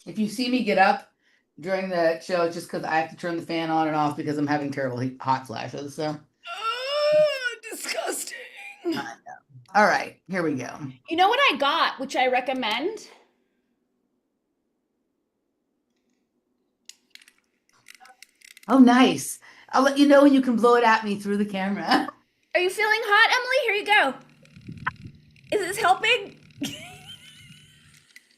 If you see me get up during the show, it's just because I have to turn the fan on and off because I'm having terrible hot flashes. So, Oh, disgusting. all right, here we go. You know what I got, which I recommend? Oh, nice. I'll let you know when you can blow it at me through the camera. Are you feeling hot, Emily? Here you go. Is this helping?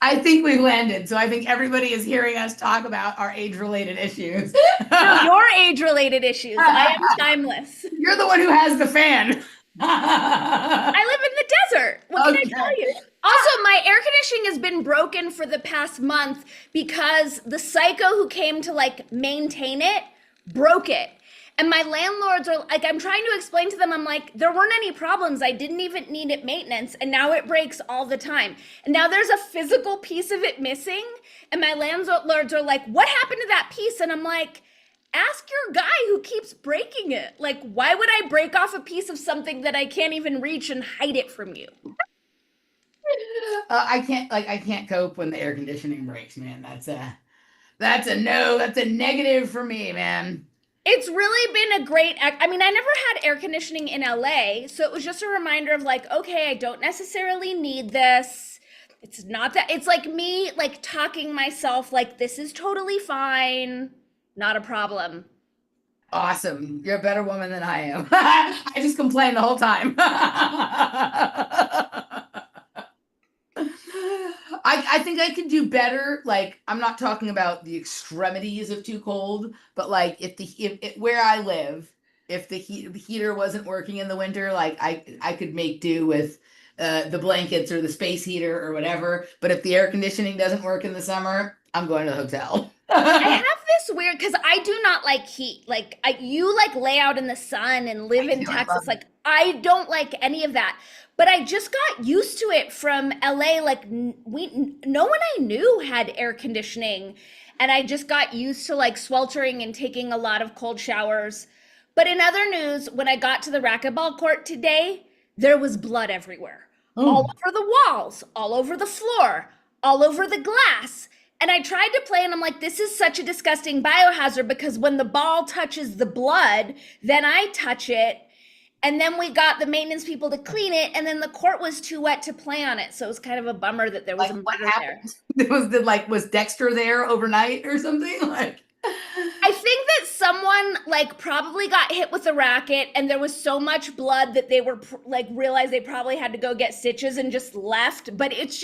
I think we've landed. So I think everybody is hearing us talk about our age-related issues. No, your age-related issues. I am timeless. You're the one who has the fan. I live in the desert. What can I tell you? Also, my air conditioning has been broken for the past month because the psycho who came to like maintain it broke it. And my landlords are like, I'm trying to explain to them, I'm like, there weren't any problems. I didn't even need it maintenance. And now it breaks all the time. And now there's a physical piece of it missing. And my landlords are like, what happened to that piece? And I'm like, ask your guy who keeps breaking it. Like, why would I break off a piece of something that I can't even reach and hide it from you? I can't cope when the air conditioning breaks, man. That's a no. That's a negative for me, man. It's really been a great, I mean, I never had air conditioning in LA, so it was just a reminder of like, okay, I don't necessarily need this. It's not that, it's like me like talking myself like this is totally fine, not a problem. Awesome. You're a better woman than I am. I just complain the whole time. I think I could do better. Like, I'm not talking about the extremities of too cold, but like if where I live, if the heater wasn't working in the winter, like I could make do with the blankets or the space heater or whatever. But if the air conditioning doesn't work in the summer, I'm going to the hotel. I have this weird, because I do not like heat. Like you like lay out in the sun and live in Texas. Like I don't like any of that. But I just got used to it from LA. Like no one I knew had air conditioning, and I just got used to like sweltering and taking a lot of cold showers. But in other news, when I got to the racquetball court today, there was blood everywhere, all Oh. over the walls, all over the floor, all over the glass. And I tried to play and I'm like, this is such a disgusting biohazard because when the ball touches the blood, then I touch it. And then we got the maintenance people to clean it. And then the court was too wet to play on it. So it was kind of a bummer that there was Like a what murder there. happened? Was Dexter there overnight or something? Like I think that someone like probably got hit with a racket and there was so much blood that they were like realized they probably had to go get stitches and just left. But it's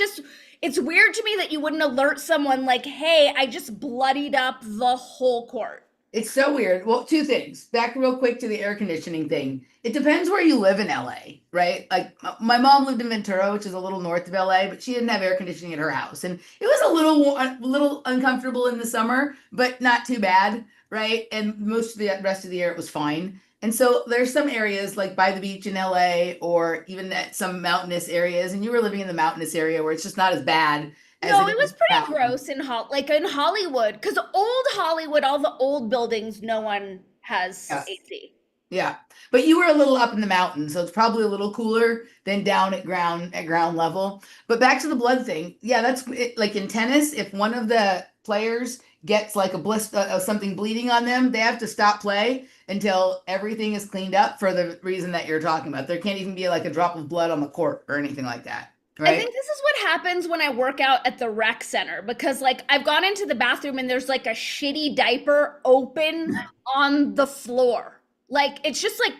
weird to me that you wouldn't alert someone like, hey, I just bloodied up the whole court. it's so weird. Well, two things. Back real quick to the air conditioning thing. It depends where you live in LA, right? Like my mom lived in Ventura, which is a little north of LA, but she didn't have air conditioning at her house, and it was a little uncomfortable in the summer, but not too bad, right? And most of the rest of the year it was fine. And so there's some areas like by the beach in LA, or even at some mountainous areas, and you were living in the mountainous area where it's just not as bad as No, it it is was pretty south. gross in like in Hollywood, because old Hollywood, all the old buildings, no one has Yes. AC. Yeah, but you were a little up in the mountains, so it's probably a little cooler than down at ground level. But back to the blood thing. Yeah, that's it, like in tennis, if one of the players gets like a blister, something bleeding on them, they have to stop play until everything is cleaned up for the reason that you're talking about. There can't even be like a drop of blood on the court or anything like that, I right? think this is what happens when I work out at the rec center because like I've gone into the bathroom and there's like a shitty diaper open on the floor. Like it's just like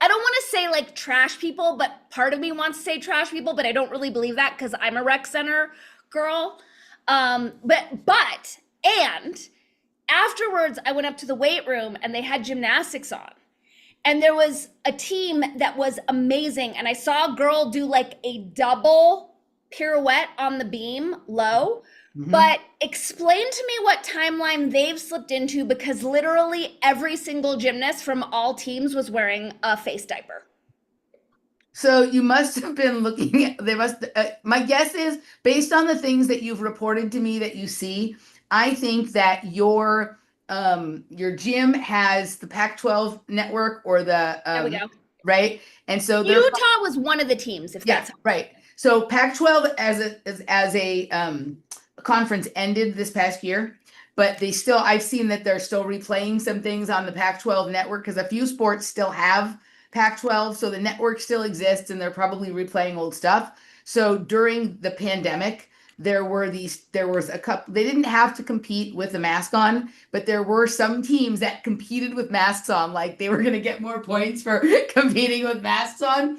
I don't want to say like trash people, but part of me wants to say trash people, but I don't really believe that because I'm a rec center girl. But and afterwards I went up to the weight room and they had gymnastics on. And there was a team that was amazing. And I saw a girl do like a double pirouette on the beam low. Mhm. But explain to me what timeline they've slipped into because literally every single gymnast from all teams was wearing a face diaper. So you must have been looking at, they must, my guess is based on the things that you've reported to me that you see, I think that your gym has the Pac-12 network or the, There we go. right? And so they're, Utah was one of the teams, if yeah, that's right. So Pac-12 as a conference ended this past year, but I've seen that they're still replaying some things on the Pac-12 network because a few sports still have Pac-12, so the network still exists and they're probably replaying old stuff. So during the pandemic, there was a couple, they didn't have to compete with a mask on, but there were some teams that competed with masks on, like they were going to get more points for competing with masks on.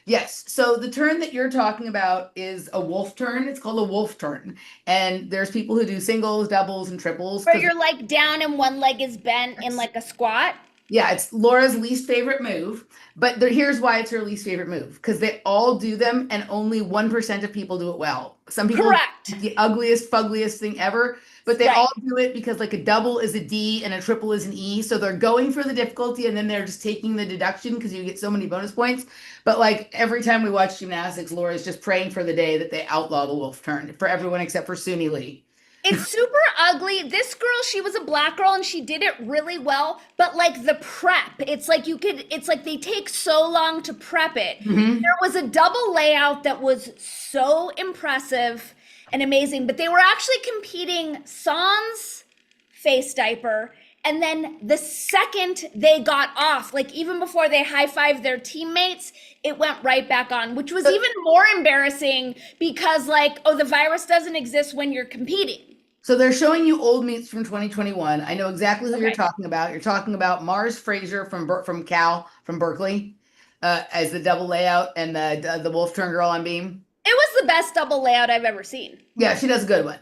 Yes. So the turn that you're talking about is a wolf turn. It's called a wolf turn. And there's people who do singles, doubles, and triples. Where you're like down and one leg is bent in like a squat. Yeah, it's Laura's least favorite move, but here's why it's her least favorite move, because they all do them and only 1% of people do it well. Some people Correct. the ugliest, fuggliest thing ever, but they all do it because like a double is a D and a triple is an E. So they're going for the difficulty and then they're just taking the deduction because you get so many bonus points. But like every time we watch gymnastics, Laura's just praying for the day that they outlaw the wolf turn for everyone except for Suni Lee. It's super ugly. This girl, she was a black girl and she did it really well, but like the prep, it's like they take so long to prep it. Mm-hmm. There was a double layout that was so impressive and amazing, but they were actually competing sans face diaper. And then the second they got off, like even before they high-fived their teammates, it went right back on, which was even more embarrassing because like, oh, the virus doesn't exist when you're competing. So they're showing you old meets from 2021. I know exactly who you're talking about. You're talking about Mars Fraser from Berkeley, as the double layout and the wolf turn girl on beam. It was the best double layout I've ever seen. Yeah, she does a good one.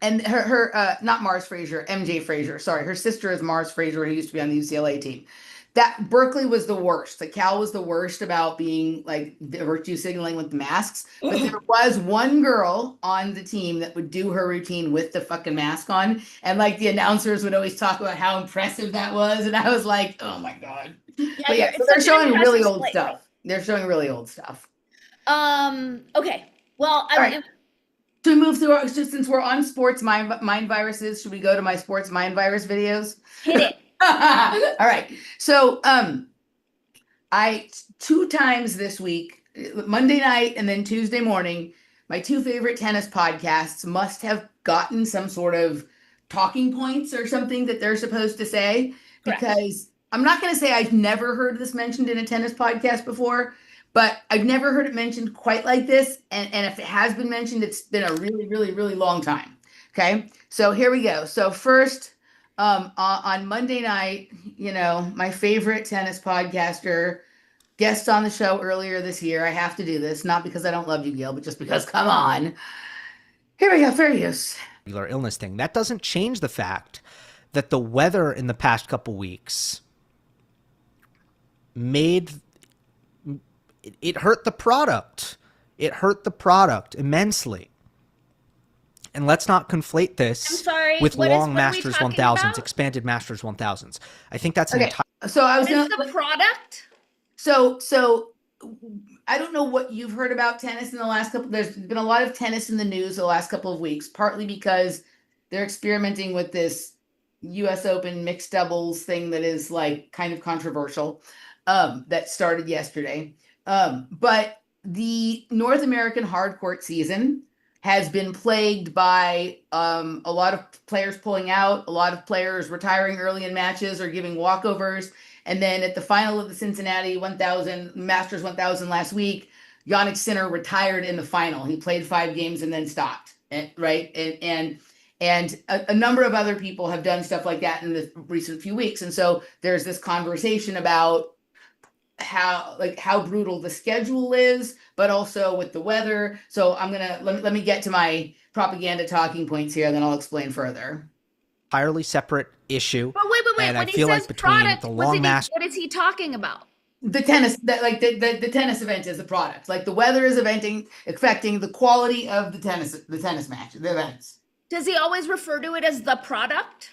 And her not Mars Fraser, MJ Fraser. Sorry, her sister is Mars Fraser, who used to be on the UCLA team. That Berkeley was the worst. Like Cal was the worst about being like virtue signaling with the masks. But there was one girl on the team that would do her routine with the fucking mask on. And like the announcers would always talk about how impressive that was. And I was like, oh my God. Yeah, so they're showing really old stuff. They're showing really old stuff. Okay. Well, right. Should we move through since we're on sports mind viruses, should we go to my sports mind virus videos? Hit it. All right. So I 2 times this week, Monday night and then Tuesday morning, my 2 favorite tennis podcasts must have gotten some sort of talking points or something that they're supposed to say. Correct. Because I'm not going to say I've never heard this mentioned in a tennis podcast before, but I've never heard it mentioned quite like this. And if it has been mentioned, it's been a really, really, really long time. Okay. So here we go. So first, on Monday night, you know, my favorite tennis podcaster guest on the show earlier this year. I have to do this, not because I don't love you, Gail, but just because, come on. Here we go, fair use. Illness thing. That doesn't change the fact that the weather in the past couple weeks it hurt the product. It hurt the product immensely. And let's not conflate this with long Masters 1000s, expanded Masters 1000s. I think that's an entire. So I was going to the product. So I don't know what you've heard about tennis in the last couple. There's been a lot of tennis in the news the last couple of weeks, partly because they're experimenting with this U.S. Open mixed doubles thing that is like kind of controversial. That started yesterday. But the North American hard court season has been plagued by a lot of players pulling out, a lot of players retiring early in matches or giving walkovers. And then at the final of the Cincinnati 1000, Masters 1000 last week, Jannik Sinner retired in the final. He played 5 games and then stopped, right? And a number of other people have done stuff like that in the recent few weeks. And so there's this conversation about how brutal the schedule is, but also with the weather. So let me get to my propaganda talking points here, and then I'll explain further. Entirely separate issue. But wait. And when I feel like between product, the long Masters, what is he talking about? The tennis, the tennis event is the product. Like the weather is affecting the quality of the tennis match, the events. Does he always refer to it as the product?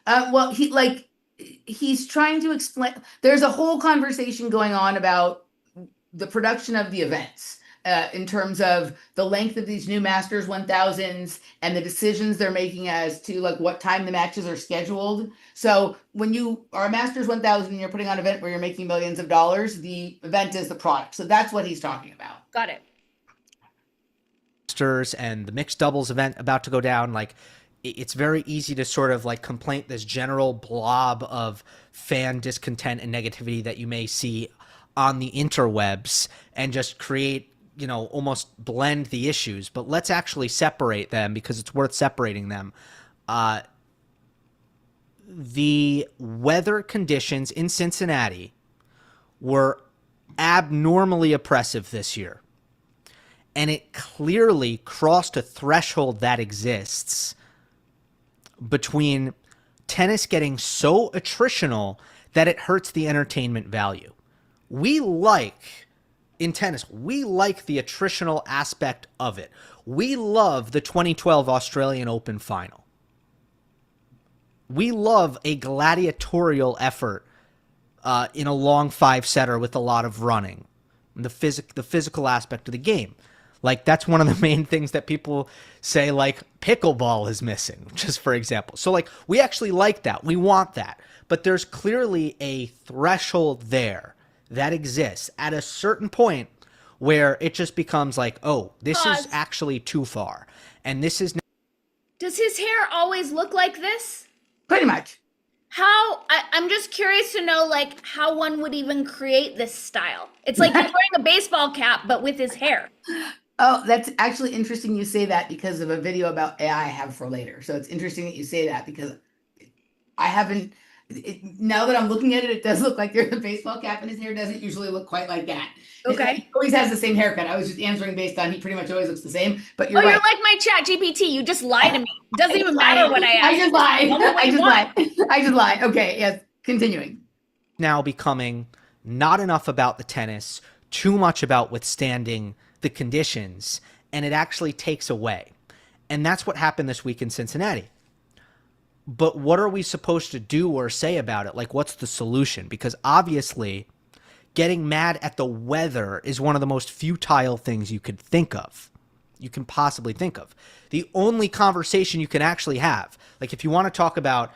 Well, he's trying to explain. There's a whole conversation going on about the production of the events in terms of the length of these new Masters 1000s and the decisions they're making as to like what time the matches are scheduled. So when you are a Masters 1000 and you're putting on an event where you're making millions of dollars, the event is the product. So that's what he's talking about. Got it. Masters and the mixed doubles event about to go down, like it's very easy to sort of like complaint this general blob of fan discontent and negativity that you may see on the interwebs and just create, you know, almost blend the issues. But let's actually separate them because it's worth separating them. The weather conditions in Cincinnati were abnormally oppressive this year. And it clearly crossed a threshold that exists between tennis getting so attritional that it hurts the entertainment value. In tennis, we like the attritional aspect of it. We love the 2012 Australian Open final. We love a gladiatorial effort in a long 5-setter with a lot of running. The physical aspect of the game. Like, that's one of the main things that people say, like, pickleball is missing, just for example. So, like, we actually like that. We want that. But there's clearly a threshold there that exists at a certain point where it just becomes like, oh, this is actually too far. And this is... Does his hair always look like this? Pretty much. I'm just curious to know, like, how one would even create this style. It's like he's wearing a baseball cap, but with his hair. Oh, that's actually interesting you say that because of a video about AI I have for later. So it's interesting that you say that because I haven't, now that I'm looking at it, it does look like there's a baseball cap and his hair doesn't usually look quite like that. Okay. He always has the same haircut. I was just answering based on he pretty much always looks the same, but you're right. You're like my chat GPT. You just lie to me. It doesn't even matter what I ask. I just lied. Okay, yes, continuing. Now becoming not enough about the tennis, too much about withstanding the conditions, and it actually takes away. And that's what happened this week in Cincinnati. But what are we supposed to do or say about it? Like, what's the solution? Because obviously, getting mad at the weather is one of the most futile things you could think of. You can possibly think of. The only conversation you can actually have, like if you want to talk about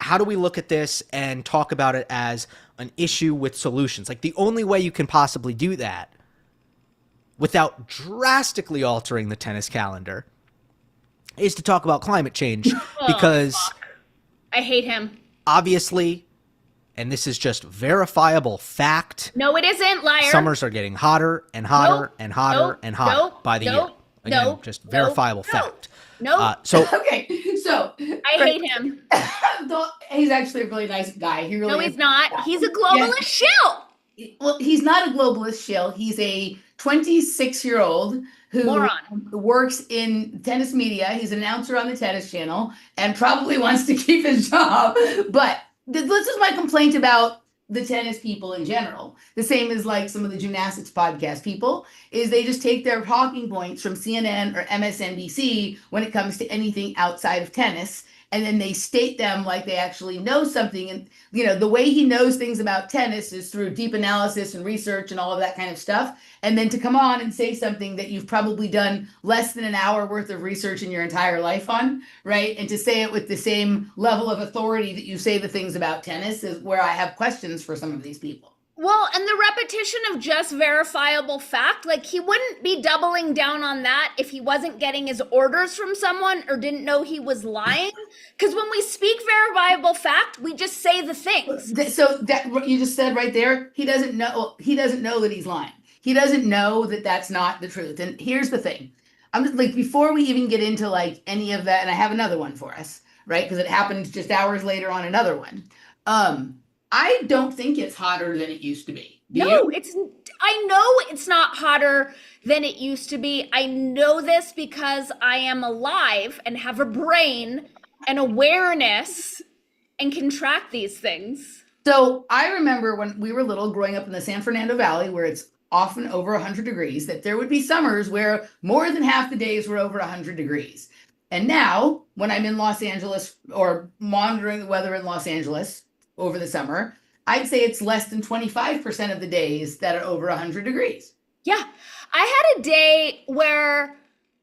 how do we look at this and talk about it as an issue with solutions, like the only way you can possibly do that without drastically altering the tennis calendar is to talk about climate change because I hate him. Obviously, and this is just verifiable fact. No, it isn't, liar. Summers are getting hotter and hotter and hotter and hotter by the year. Again, just verifiable fact. Okay, so I hate him. He's actually a really nice guy. He really he's not. He's a globalist shill. Well, he's not a globalist shill. He's a 26-year-old who works in tennis media. He's an announcer on the tennis channel and probably wants to keep his job. But this is my complaint about the tennis people in general. The same as like some of the gymnastics podcast people is they just take their talking points from CNN or MSNBC when it comes to anything outside of tennis. And then they state them like they actually know something. And, you know, the way he knows things about tennis is through deep analysis and research and all of that kind of stuff. And then to come on and say something that you've probably done less than an hour worth of research in your entire life on, right? And to say it with the same level of authority that you say the things about tennis is where I have questions for some of these people. Well, and the repetition of just verifiable fact, like he wouldn't be doubling down on that if he wasn't getting his orders from someone or didn't know he was lying. Because when we speak verifiable fact, we just say the things. So that what you just said right there, he doesn't know that he's lying. He doesn't know that that's not the truth. And here's the thing. I'm just like, before we even get into like any of that, and I have another one for us, right? Because it happened just hours later on another one. I don't think it's hotter than it used to be. I know it's not hotter than it used to be. I know this because I am alive and have a brain and awareness and can track these things. So I remember when we were little growing up in the San Fernando Valley where it's often over 100 degrees, that there would be summers where more than half the days were over 100 degrees. And now when I'm in Los Angeles or monitoring the weather in Los Angeles, over the summer, I'd say it's less than 25% of the days that are over 100 degrees. Yeah. I had a day where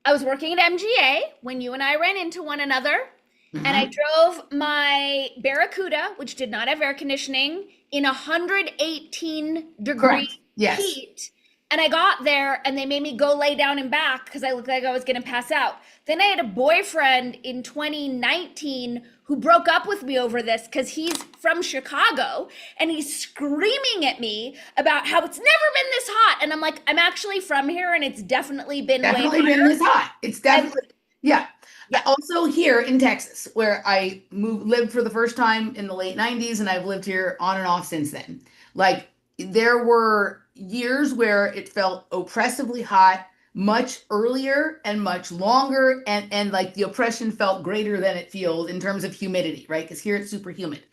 I was working at MGA when you and I ran into one another, and I drove my Barracuda, which did not have air conditioning, in 118 degree heat And I got there and they made me go lay down and back because I looked like I was going to pass out. Then I had a boyfriend in 2019 who broke up with me over this because he's from Chicago and he's screaming at me about how it's never been this hot. And I'm like, I'm actually from here and it's definitely been this hot. It's definitely, yeah. Also here in Texas, where I lived for the first time in the late 90s, and I've lived here on and off since then. Like, there were years where it felt oppressively hot much earlier and much longer, and like the oppression felt greater than it feels in terms of humidity, right? Because here it's super humid.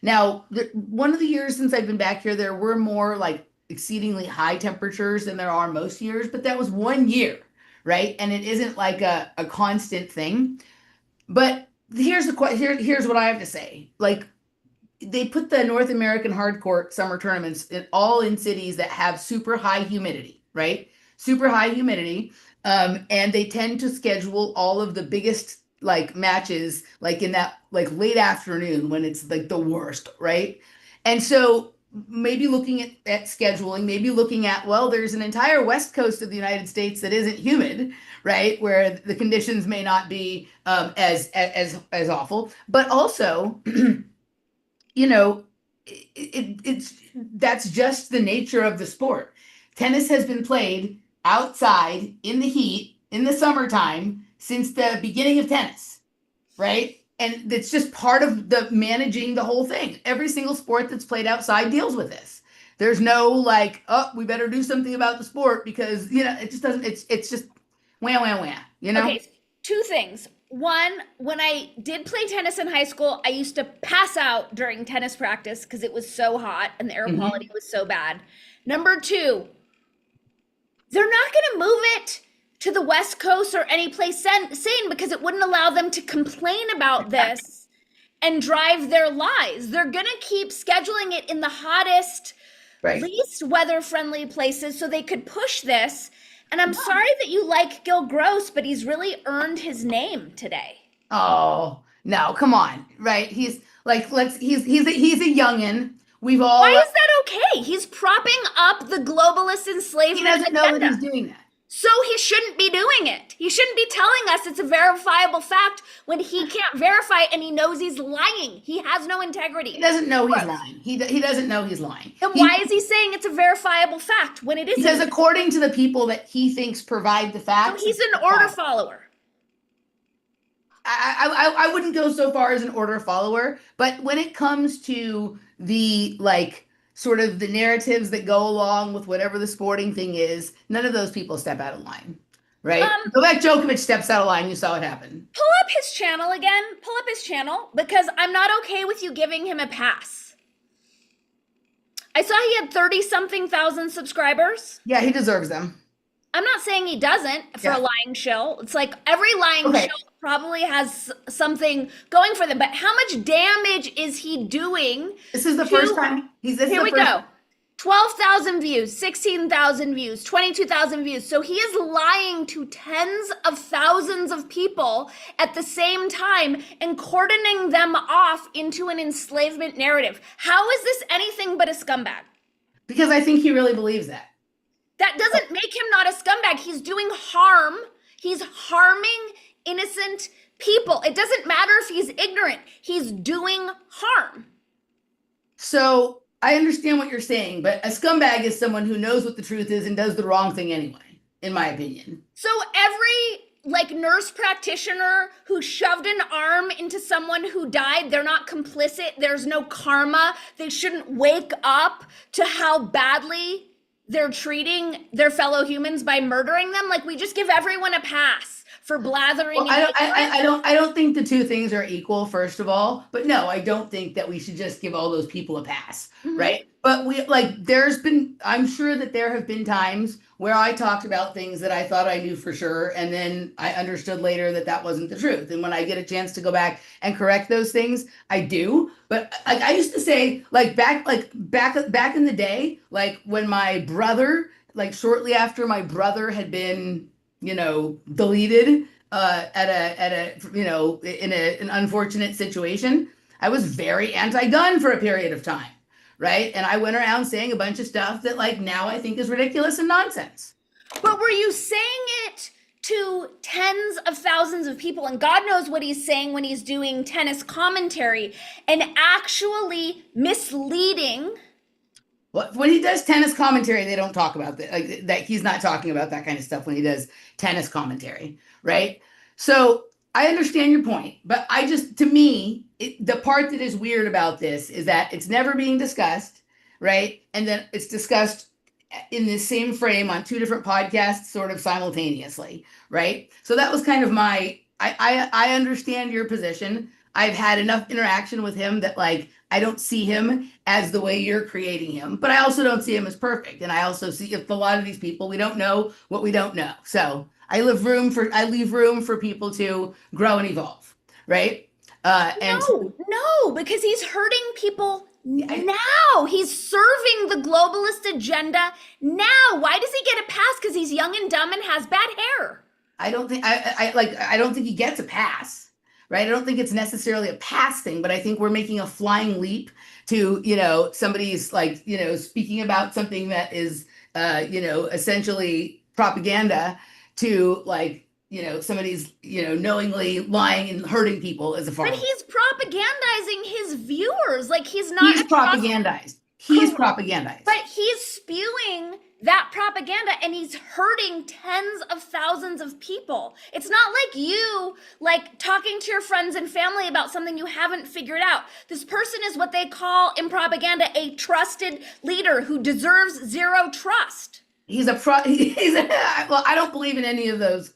Now, one of the years since I've been back here, there were more like exceedingly high temperatures than there are most years, but that was 1 year, right? And it isn't like a constant thing. But here's what I have to say. Like, they put the North American hardcourt summer tournaments all in cities that have super high humidity, right? Super high humidity. And they tend to schedule all of the biggest like matches like in that like late afternoon when it's like the worst, right? And so maybe looking at scheduling, maybe looking at, well, there's an entire west coast of the United States that isn't humid, right? Where the conditions may not be as awful, but also you know, it's that's just the nature of the sport. Tennis has been played outside in the heat in the summertime since the beginning of tennis, right? And it's just part of the managing the whole thing. Every single sport that's played outside deals with this. There's no like, oh, we better do something about the sport because, it just doesn't, it's just wham, wham, wham, Okay, two things. One, when I did play tennis in high school, I used to pass out during tennis practice because it was so hot and the air quality was so bad. Number two, they're not going to move it to the West Coast or any place sane because it wouldn't allow them to complain about this and drive their lies. They're going to keep scheduling it in the hottest, least weather-friendly places so they could push this. And I'm sorry that you like Gil Gross, but he's really earned his name today. Oh, no, come on. Right. He's like, he's a youngin'. We've all. Why is that okay? He's propping up the globalist enslavement. He doesn't know that he's doing that. So he shouldn't be doing it. He shouldn't be telling us it's a verifiable fact when he can't verify it and he knows he's lying. He has no integrity. He doesn't know he's lying. He doesn't know he's lying. Then why is he saying it's a verifiable fact when it isn't? Because according to the people that he thinks provide the facts. So he's an order follower. I wouldn't go so far as an order follower, but when it comes to the like sort of the narratives that go along with whatever the sporting thing is, none of those people step out of line, right? Novak Djokovic steps out of line. You saw it happen. Pull up his channel again. Pull up his channel because I'm not okay with you giving him a pass. I saw he had 30-something thousand subscribers. Yeah, he deserves them. I'm not saying he doesn't for a lying shill. It's like every lying shill probably has something going for them. But how much damage is he doing? This is the first time. Here we go. 12,000 views, 16,000 views, 22,000 views. So he is lying to tens of thousands of people at the same time and cordoning them off into an enslavement narrative. How is this anything but a scumbag? Because I think he really believes that. That doesn't make him not a scumbag. He's doing harm. He's harming innocent people. It doesn't matter if he's ignorant. He's doing harm. So I understand what you're saying, but a scumbag is someone who knows what the truth is and does the wrong thing anyway, in my opinion. So every nurse practitioner who shoved an arm into someone who died, they're not complicit. There's no karma. They shouldn't wake up to how badly they're treating their fellow humans by murdering them. Like, we just give everyone a pass for blathering. Well, I don't think the two things are equal, first of all. But no, I don't think that we should just give all those people a pass, right? But I'm sure that there have been times where I talked about things that I thought I knew for sure, and then I understood later that that wasn't the truth. And when I get a chance to go back and correct those things, I do. But I used to say, back in the day, like when my brother, like shortly after my brother had been, deleted in an unfortunate situation, I was very anti-gun for a period of time. right? And I went around saying a bunch of stuff that like now I think is ridiculous and nonsense. But were you saying it to tens of thousands of people, and God knows what he's saying when he's doing tennis commentary, and actually misleading? Well, when he does tennis commentary, they don't talk about that. Like that, he's not talking about that kind of stuff when he does tennis commentary, right? So I understand your point, but to me, the part that is weird about this is that it's never being discussed, right? And then it's discussed in this same frame on two different podcasts, sort of simultaneously, right? So that was kind of I understand your position. I've had enough interaction with him that like, I don't see him as the way you're creating him, but I also don't see him as perfect. And I also see if a lot of these people, we don't know what we don't know. So I leave room for people to grow and evolve, right? No, because he's hurting people now. He's serving the globalist agenda now. Why does he get a pass? Because he's young and dumb and has bad hair. I don't think he gets a pass. Right. I don't think it's necessarily a pass thing, but I think we're making a flying leap to, somebody's like, speaking about something that is, essentially propaganda to like, somebody's, knowingly lying and hurting people as a farmer. But he's propagandizing his viewers. Like he's not. He's propagandized. He's propagandized. But he's spewing that propaganda and he's hurting tens of thousands of people. It's not like you like talking to your friends and family about something you haven't figured out. This person is what they call in propaganda a trusted leader who deserves zero trust. Well, I don't believe in any of those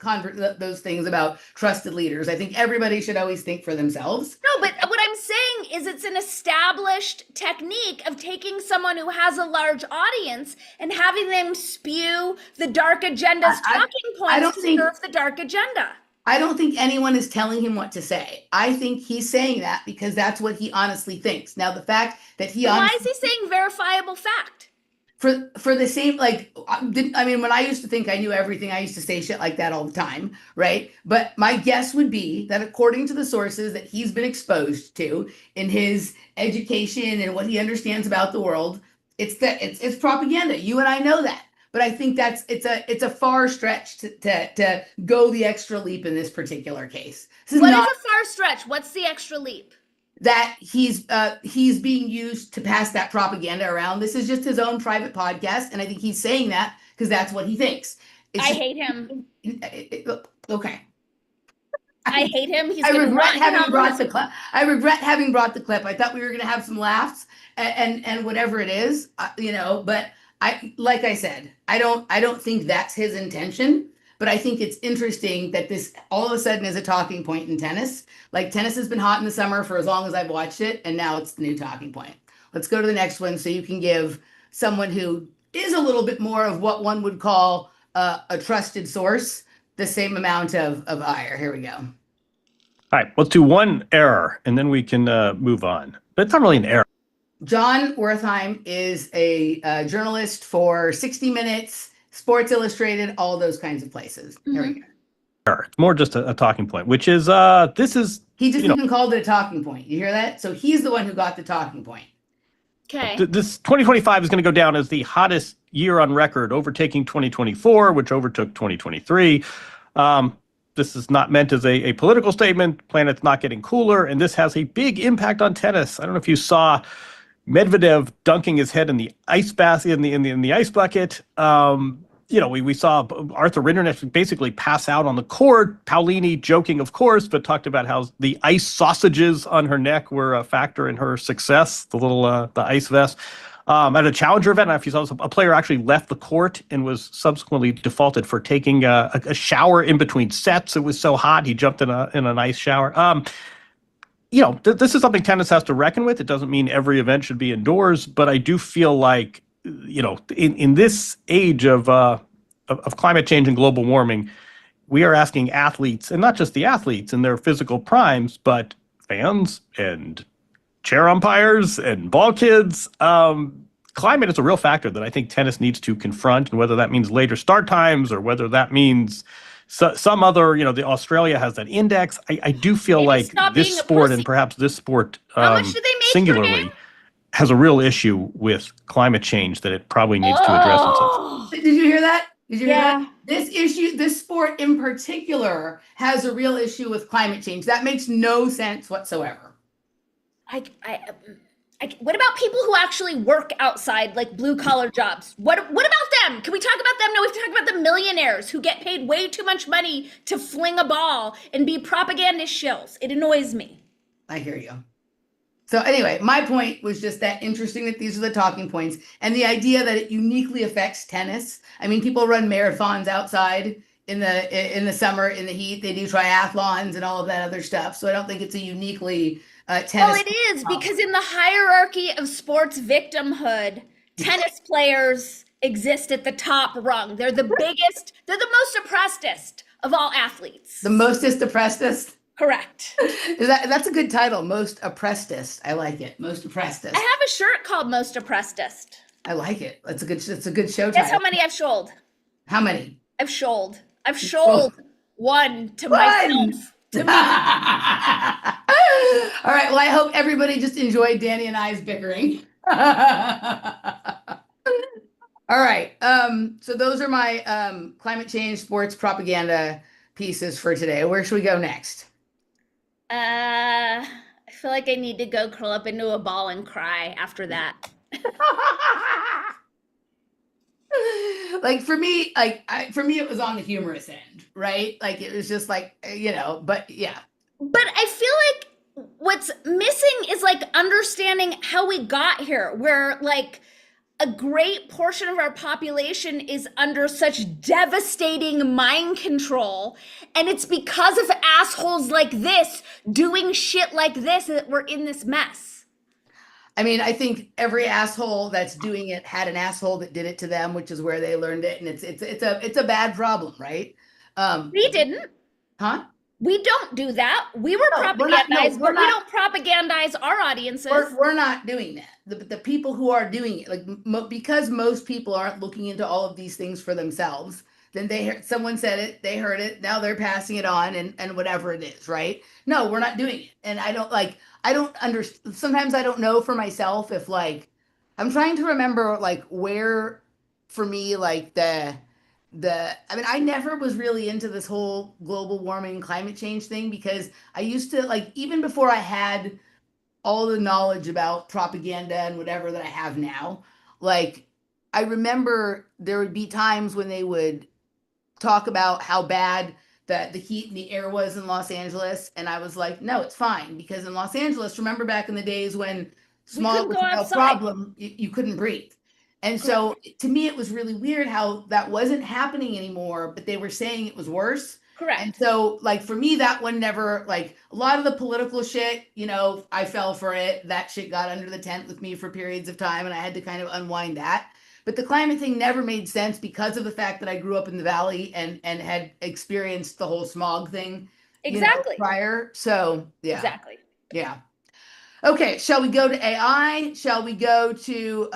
things about trusted leaders. I think everybody should always think for themselves. No, but what I'm saying is it's an established technique of taking someone who has a large audience and having them spew the dark agenda's talking points to serve the dark agenda. I don't think anyone is telling him what to say. I think he's saying that because that's what he honestly thinks. Now, the fact that why is he saying verifiable fact? For the same, like, when I used to think I knew everything, I used to say shit like that all the time, right? But my guess would be that according to the sources that he's been exposed to in his education and what he understands about the world, it's propaganda. You and I know that. But I think it's a far stretch to go the extra leap in this particular case. What is a far stretch? What's the extra leap? That he's being used to pass that propaganda around. This is just his own private podcast, and I think he's saying that because that's what he thinks. I hate him. Okay. I hate him. I regret having brought the clip. I thought we were going to have some laughs and whatever it is, But like I said, I don't think that's his intention. But I think it's interesting that this all of a sudden is a talking point in tennis. Like tennis has been hot in the summer for as long as I've watched it, and now it's the new talking point. Let's go to the next one so you can give someone who is a little bit more of what one would call a trusted source the same amount of ire. Here we go. All right, let's do one error, and then we can move on. But it's not really an error. John Wertheim is a journalist for 60 Minutes, Sports Illustrated, all those kinds of places. There we go. It's more just a talking point, which is he just even called it a talking point. You hear that? So he's the one who got the talking point. Okay. This 2025 is going to go down as the hottest year on record, overtaking 2024, which overtook 2023. This is not meant as a political statement. Planet's not getting cooler, and this has a big impact on tennis. I don't know if you saw Medvedev dunking his head in the ice bath in the ice bucket. We saw Arthur Rinderknech basically pass out on the court. Paolini joking, of course, but talked about how the ice sausages on her neck were a factor in her success. The ice vest. At a challenger event, I don't know if you saw, a player actually left the court and was subsequently defaulted for taking a shower in between sets. It was so hot he jumped in an ice shower. This is something tennis has to reckon with. It doesn't mean every event should be indoors, but I do feel like, in this age of climate change and global warming, we are asking athletes, and not just the athletes in their physical primes, but fans and chair umpires and ball kids. Climate is a real factor that I think tennis needs to confront, and whether that means later start times or whether that means some other, the Australia has that index. I do feel like this sport and perhaps this sport how much do they make singularly has a real issue with climate change that it probably needs to address itself. Did you hear that? Did you hear that? This issue, this sport in particular, has a real issue with climate change. That makes no sense whatsoever. What about people who actually work outside, like blue collar jobs? What about them? Can we talk about them? No, we have to talk about the millionaires who get paid way too much money to fling a ball and be propagandist shills. It annoys me. I hear you. So anyway, my point was just that interesting that these are the talking points and the idea that it uniquely affects tennis. I mean, people run marathons outside in the summer in the heat. They do triathlons and all of that other stuff. So I don't think it's a uniquely tennis. Well, it is because in the hierarchy of sports victimhood, tennis players exist at the top rung. They're the biggest. They're the most oppressedest of all athletes. The mostest oppressedest. Correct. That's a good title, most oppressedest. I like it. Most oppressedest. I have a shirt called Most Oppressedest. I like it. It's a good show title. Guess how many I've shouled? How many? I've shouled one to myself. To me. All right. Well, I hope everybody just enjoyed Dani and I's bickering. All right. So those are my climate change sports propaganda pieces for today. Where should we go next? I feel like I need to go curl up into a ball and cry after that. Like for me, it was on the humorous end, right? Like it was just like, but yeah. But I feel like what's missing is like understanding how we got here, where like a great portion of our population is under such devastating mind control. And it's because of assholes like this doing shit like this that we're in this mess. I mean, I think every asshole that's doing it had an asshole that did it to them, which is where they learned it. And it's a bad problem, right? We didn't. Huh? We don't do that. We were propagandized, but we don't propagandize our audiences. We're not doing that. The people who are doing it, like because most people aren't looking into all of these things for themselves, then someone said it, they heard it, now they're passing it on and whatever it is, right? No, we're not doing it. And I don't understand. Sometimes I don't know for myself if I'm trying to remember where for me, I never was really into this whole global warming, climate change thing because I used to even before I had all the knowledge about propaganda and whatever that I have now, I remember there would be times when they would talk about how bad the heat and the air was in Los Angeles. And I was like, no, it's fine. Because in Los Angeles, remember back in the days when smog was no problem, you couldn't breathe. And so to me, it was really weird how that wasn't happening anymore, but they were saying it was worse. Correct. And so for me, that one never, a lot of the political shit, I fell for it. That shit got under the tent with me for periods of time and I had to kind of unwind that. But the climate thing never made sense because of the fact that I grew up in the valley and had experienced the whole smog thing prior. So yeah. Exactly. Yeah. Okay. Shall we go to AI? Shall we go to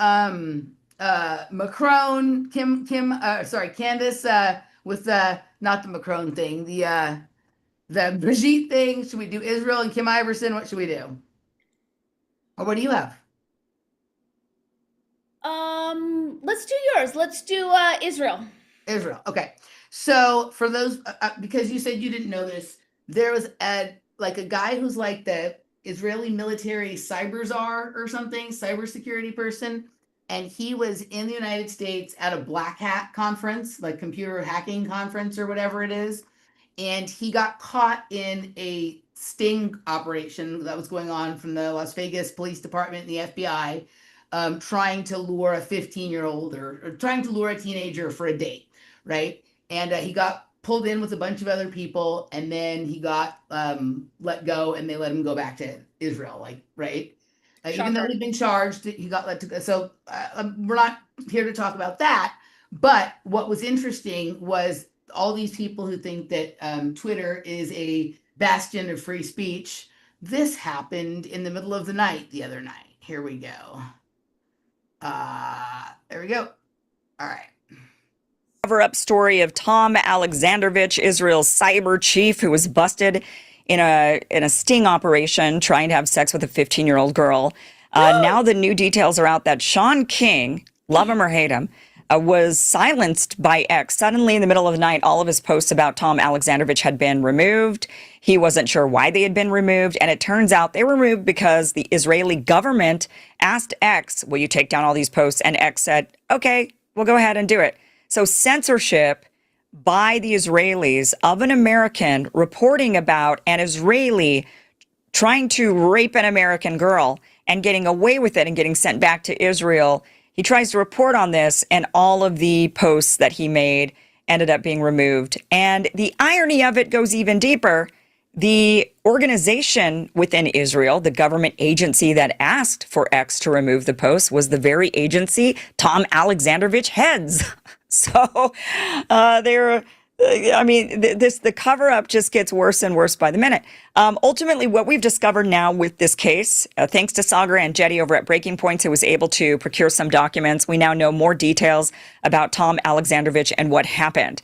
Macron, Candace with not the Macron thing, the Brigitte thing? Should we do Israel and Kim Iverson? What should we do? Or what do you have? Let's do yours. Let's do Israel. Israel. Okay. So for those, because you said you didn't know this, there was a guy who's the Israeli military cyber czar or something, cybersecurity person. And he was in the United States at a black hat conference, computer hacking conference or whatever it is. And he got caught in a sting operation that was going on from the Las Vegas Police Department and the FBI. Trying to lure a 15-year-old or trying to lure a teenager for a date, right? And he got pulled in with a bunch of other people, and then he got let go, and they let him go back to Israel, right? Even though he'd been charged, he got let to go. So we're not here to talk about that. But what was interesting was all these people who think that Twitter is a bastion of free speech. This happened in the middle of the night the other night. Here we go. There we go. All right. Cover-up story of Tom Alexandrovich, Israel's cyber chief, who was busted in a sting operation trying to have sex with a 15-year-old girl. Now the new details are out that Sean King, love him or hate him, was silenced by X. Suddenly, in the middle of the night, all of his posts about Tom Alexandrovich had been removed. He wasn't sure why they had been removed. And it turns out they were removed because the Israeli government asked X, will you take down all these posts? And X said, okay, we'll go ahead and do it. So censorship by the Israelis of an American reporting about an Israeli trying to rape an American girl and getting away with it and getting sent back to Israel. He tries to report on this, and all of the posts that he made ended up being removed. And the irony of it goes even deeper. The organization within Israel, the government agency that asked for X to remove the posts, was the very agency Tom Alexandrovich heads. So the cover-up just gets worse and worse by the minute. Ultimately, what we've discovered now with this case, thanks to Sagar and Jetty over at Breaking Points, who was able to procure some documents, we now know more details about Tom Alexandrovich and what happened.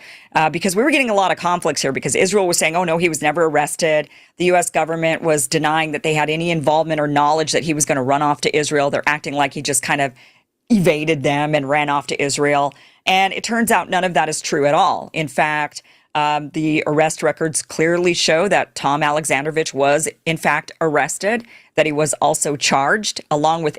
Because we were getting a lot of conflicts here, because Israel was saying, oh, no, he was never arrested. The U.S. government was denying that they had any involvement or knowledge that he was going to run off to Israel. They're acting like he just kind of evaded them and ran off to Israel. And it turns out none of that is true at all. In fact, the arrest records clearly show that Tom Alexandrovich was, in fact, arrested, that he was also charged, along with,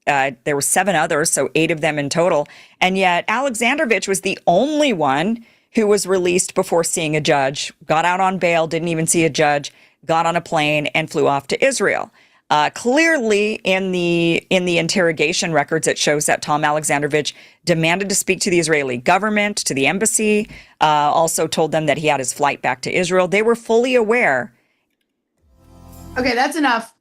there were 7 others, so 8 of them in total. And yet Alexandrovich was the only one who was released before seeing a judge, got out on bail, didn't even see a judge, got on a plane and flew off to Israel. Clearly, in the interrogation records, it shows that Tom Alexandrovich demanded to speak to the Israeli government, to the embassy, also told them that he had his flight back to Israel. They were fully aware. Okay, that's enough.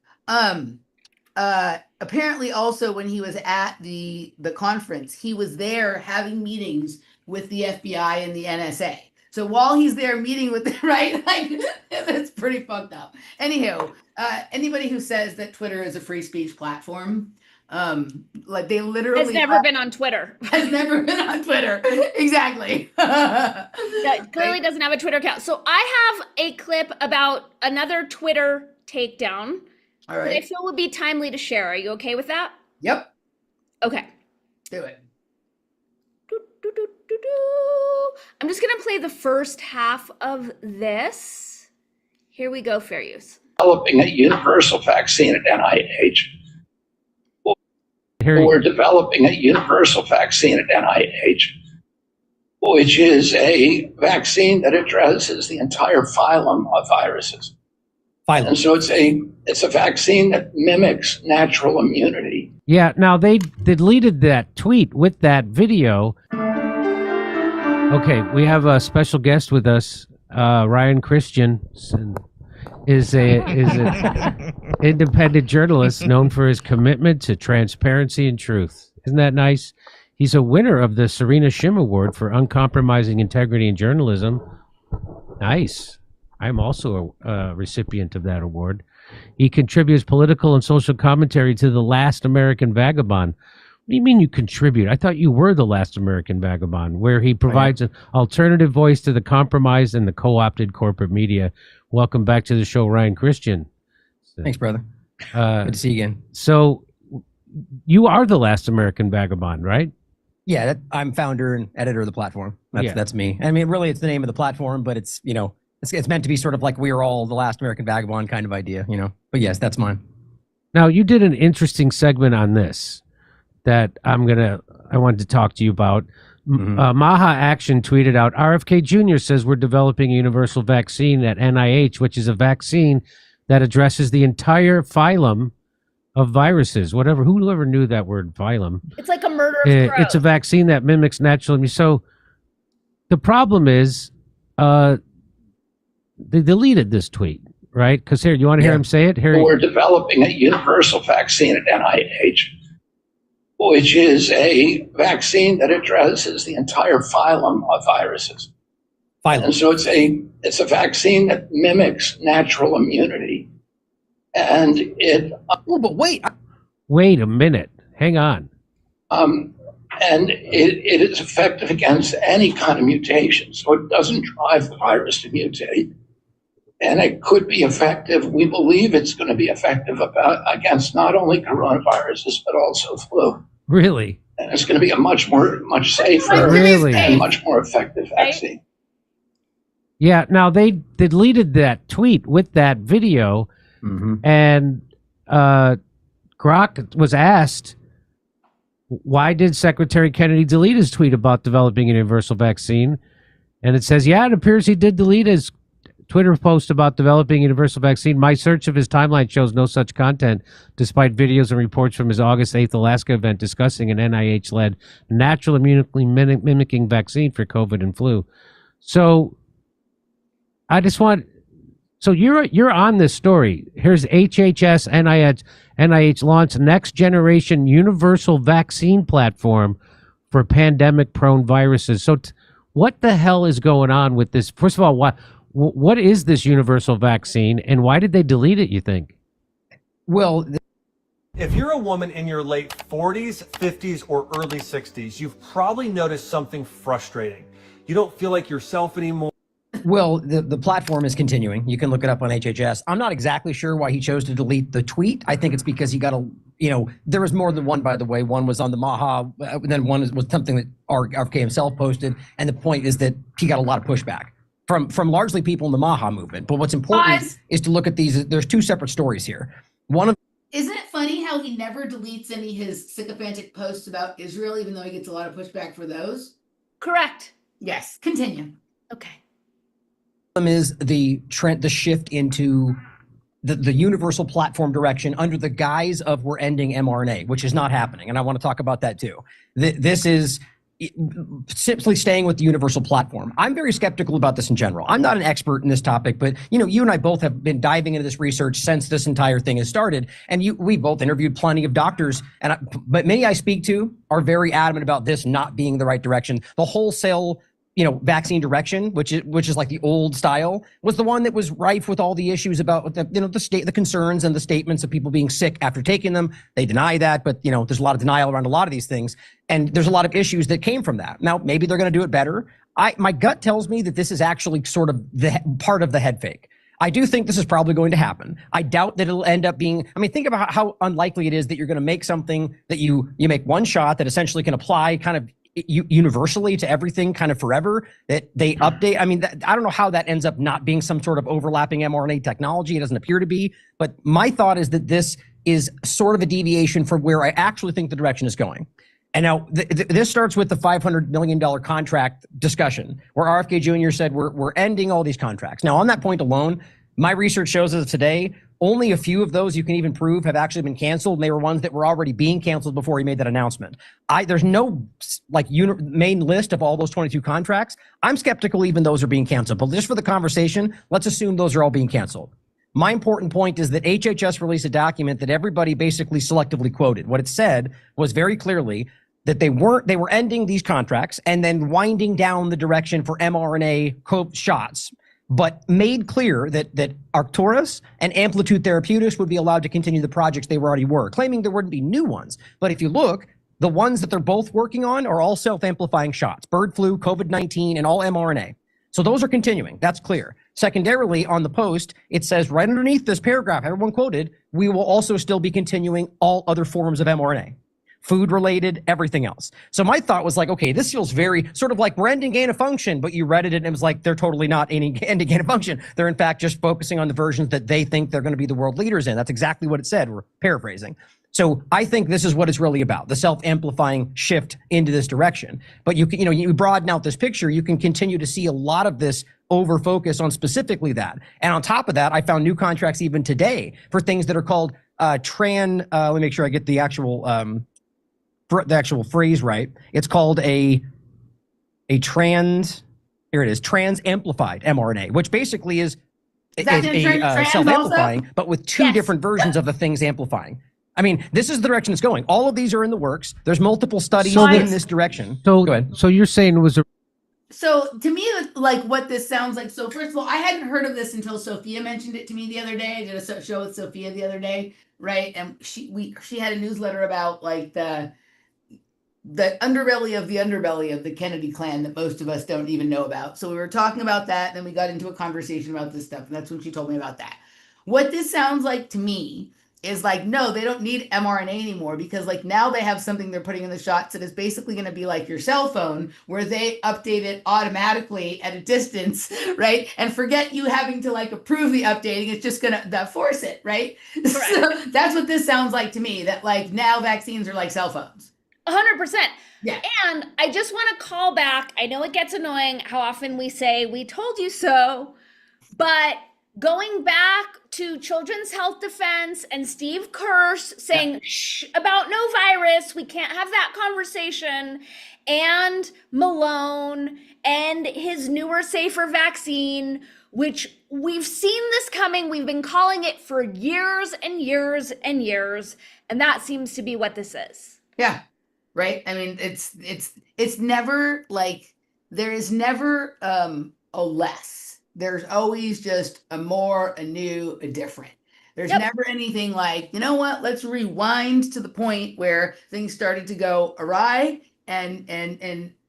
Apparently, also, when he was at the conference, he was there having meetings with the FBI and the NSA. So while he's there meeting with them, right? Like, that's pretty fucked up. Anywho, anybody who says that Twitter is a free speech platform, like they literally has never been on Twitter. Has never been on Twitter. Exactly. Clearly doesn't have a Twitter account. So I have a clip about another Twitter takedown. All right. That I feel would be timely to share. Are you okay with that? Yep. Okay. Do it. I'm just going to play the first half of this. Here we go, fair use. Developing a universal vaccine at NIH. We're developing a universal vaccine at NIH, which is a vaccine that addresses the entire phylum of viruses. And so it's a vaccine that mimics natural immunity. Yeah, now they deleted that tweet with that video. Okay, we have a special guest with us. Ryan Christian is an independent journalist known for his commitment to transparency and truth. Isn't that nice? He's a winner of the Serena Shim Award for uncompromising integrity in journalism. Nice. I'm also a recipient of that award. He contributes political and social commentary to The Last American Vagabond. What do you mean you contribute? I thought you were The Last American Vagabond, where he provides an alternative voice to the compromised and the co-opted corporate media. Welcome back to the show, Ryan Christian. Thanks, brother. Good to see you again. So you are The Last American Vagabond, right? Yeah, I'm founder and editor of the platform. That's me. I mean, really, it's the name of the platform, but it's, you know, it's meant to be sort of like we're all the last American vagabond kind of idea, you know. But yes, that's mine. Now, you did an interesting segment on this that I wanted to talk to you about. Mm-hmm. Maha Action tweeted out, RFK Jr. says we're developing a universal vaccine at NIH, which is a vaccine that addresses the entire phylum of viruses. Whoever knew that word phylum. It's like a murderous crow. It's a vaccine that mimics natural immunity. So the problem is they deleted this tweet, right? Because here, you want to hear him say it? Here, we're developing a universal vaccine at NIH, which is a vaccine that addresses the entire phylum of viruses. And so it's a vaccine that mimics natural immunity. And it... but wait a minute. Hang on. And it is effective against any kind of mutation. So it doesn't drive the virus to mutate. and it could be effective. We believe it's going to be effective against not only coronaviruses, but also flu. Really? And it's going to be a much safer really? and much more effective vaccine. Yeah. Now, they deleted that tweet with that video, and Grok was asked, why did Secretary Kennedy delete his tweet about developing a universal vaccine? And it says, yeah, it appears he did delete his Twitter post about developing a universal vaccine. My search of his timeline shows no such content, despite videos and reports from his August 8th Alaska event discussing an NIH-led natural immunity mimicking vaccine for COVID and flu. So I just want... So you're on this story. Here's HHS NIH launched next generation universal vaccine platform for pandemic prone viruses. So what the hell is going on with this? First of all, what is this universal vaccine and why did they delete it, you think? Well, if you're a woman in your late 40s, 50s, or early 60s, you've probably noticed something frustrating. You don't feel like yourself anymore. Well, the platform is continuing. You can look it up on HHS. I'm not exactly sure why he chose to delete the tweet. I think it's because he got there was more than one, by the way. One was on the Maha, then one was something that RFK himself posted. And the point is that he got a lot of pushback from largely people in the Maha movement. But what's important is to look at these. There's two separate stories here. Isn't it funny how he never deletes any of his sycophantic posts about Israel, even though he gets a lot of pushback for those? Correct. Yes. Continue. Okay. Is the trend, the shift into the universal platform direction under the guise of we're ending mRNA, which is not happening. And I want to talk about that too. This is simply staying with the universal platform. I'm very skeptical about this in general. I'm not an expert in this topic, but you and I both have been diving into this research since this entire thing has started. And we both interviewed plenty of doctors, but many I speak to are very adamant about this not being the right direction. The wholesale vaccine direction, which is like the old style, was the one that was rife with all the issues about the concerns and the statements of people being sick after taking them. They deny that, but there's a lot of denial around a lot of these things, and there's a lot of issues that came from that. Now, maybe they're going to do it better. My gut tells me that this is actually sort of the part of the head fake. I do think this is probably going to happen. I doubt that it'll end up being, think about how unlikely it is that you're going to make something that you make one shot that essentially can apply kind of universally to everything kind of forever, that they update. I don't know how that ends up not being some sort of overlapping mRNA technology. It doesn't appear to be, but my thought is that this is sort of a deviation from where I actually think the direction is going. And now this starts with the $500 million contract discussion where RFK Jr. said we're ending all these contracts. Now on that point alone, my research shows as of today, only a few of those you can even prove have actually been canceled, and they were ones that were already being canceled before he made that announcement. There's no main list of all those 22 contracts. I'm skeptical even those are being canceled, but just for the conversation, let's assume those are all being canceled. My important point is that HHS released a document that everybody basically selectively quoted. What it said was very clearly that they were ending these contracts and then winding down the direction for mRNA shots, but made clear that Arcturus and Amplitude Therapeutics would be allowed to continue the projects they already were, claiming there wouldn't be new ones. But if you look, the ones that they're both working on are all self-amplifying shots, bird flu, COVID-19, and all mRNA. So those are continuing. That's clear. Secondarily, on the post, it says right underneath this paragraph, everyone quoted, we will also still be continuing all other forms of mRNA. Food related, everything else. So my thought was like, okay, this feels very sort of like we're ending gain of function, but you read it and it was like they're totally not ending gain of function. They're in fact just focusing on the versions that they think they're going to be the world leaders in. That's exactly what it said. We're paraphrasing. So I think this is what it's really about, the self-amplifying shift into this direction. But you broaden out this picture, you can continue to see a lot of this over focus on specifically that. And on top of that, I found new contracts even today for things that are called let me make sure I get the actual phrase right. It's called a trans amplified mRNA, which basically is self-amplifying, but with two different versions of the things amplifying. This is the direction it's going. All of these are in the works. There's multiple studies in this direction. So go ahead. So you're saying it was a... So to me, like what this sounds like. So first of all, I hadn't heard of this until Sophia mentioned it to me the other day. I did a show with Sophia the other day, right? And she had a newsletter about like the underbelly of the Kennedy clan that most of us don't even know about. So we were talking about that, and then we got into a conversation about this stuff, and that's when she told me about that. What this sounds like to me is like, no, they don't need mRNA anymore, because like now they have something they're putting in the shots that is basically going to be like your cell phone, where they update it automatically at a distance, right? And forget you having to like approve the updating. It's just going to force it, right? So that's what this sounds like to me, that like now vaccines are like cell phones. 100%. Yeah. And I just want to call back. I know it gets annoying how often we say, we told you so, but going back to Children's Health Defense and Steve Kirsch saying, shh, about no virus, we can't have that conversation, and Malone and his newer, safer vaccine, which we've seen this coming. We've been calling it for years and years and years, and that seems to be what this is. Yeah. Right. I mean, it's never like, there is never a less. There's always just a more, a new, a different. There's never anything like, you know what, let's rewind to the point where things started to go awry, and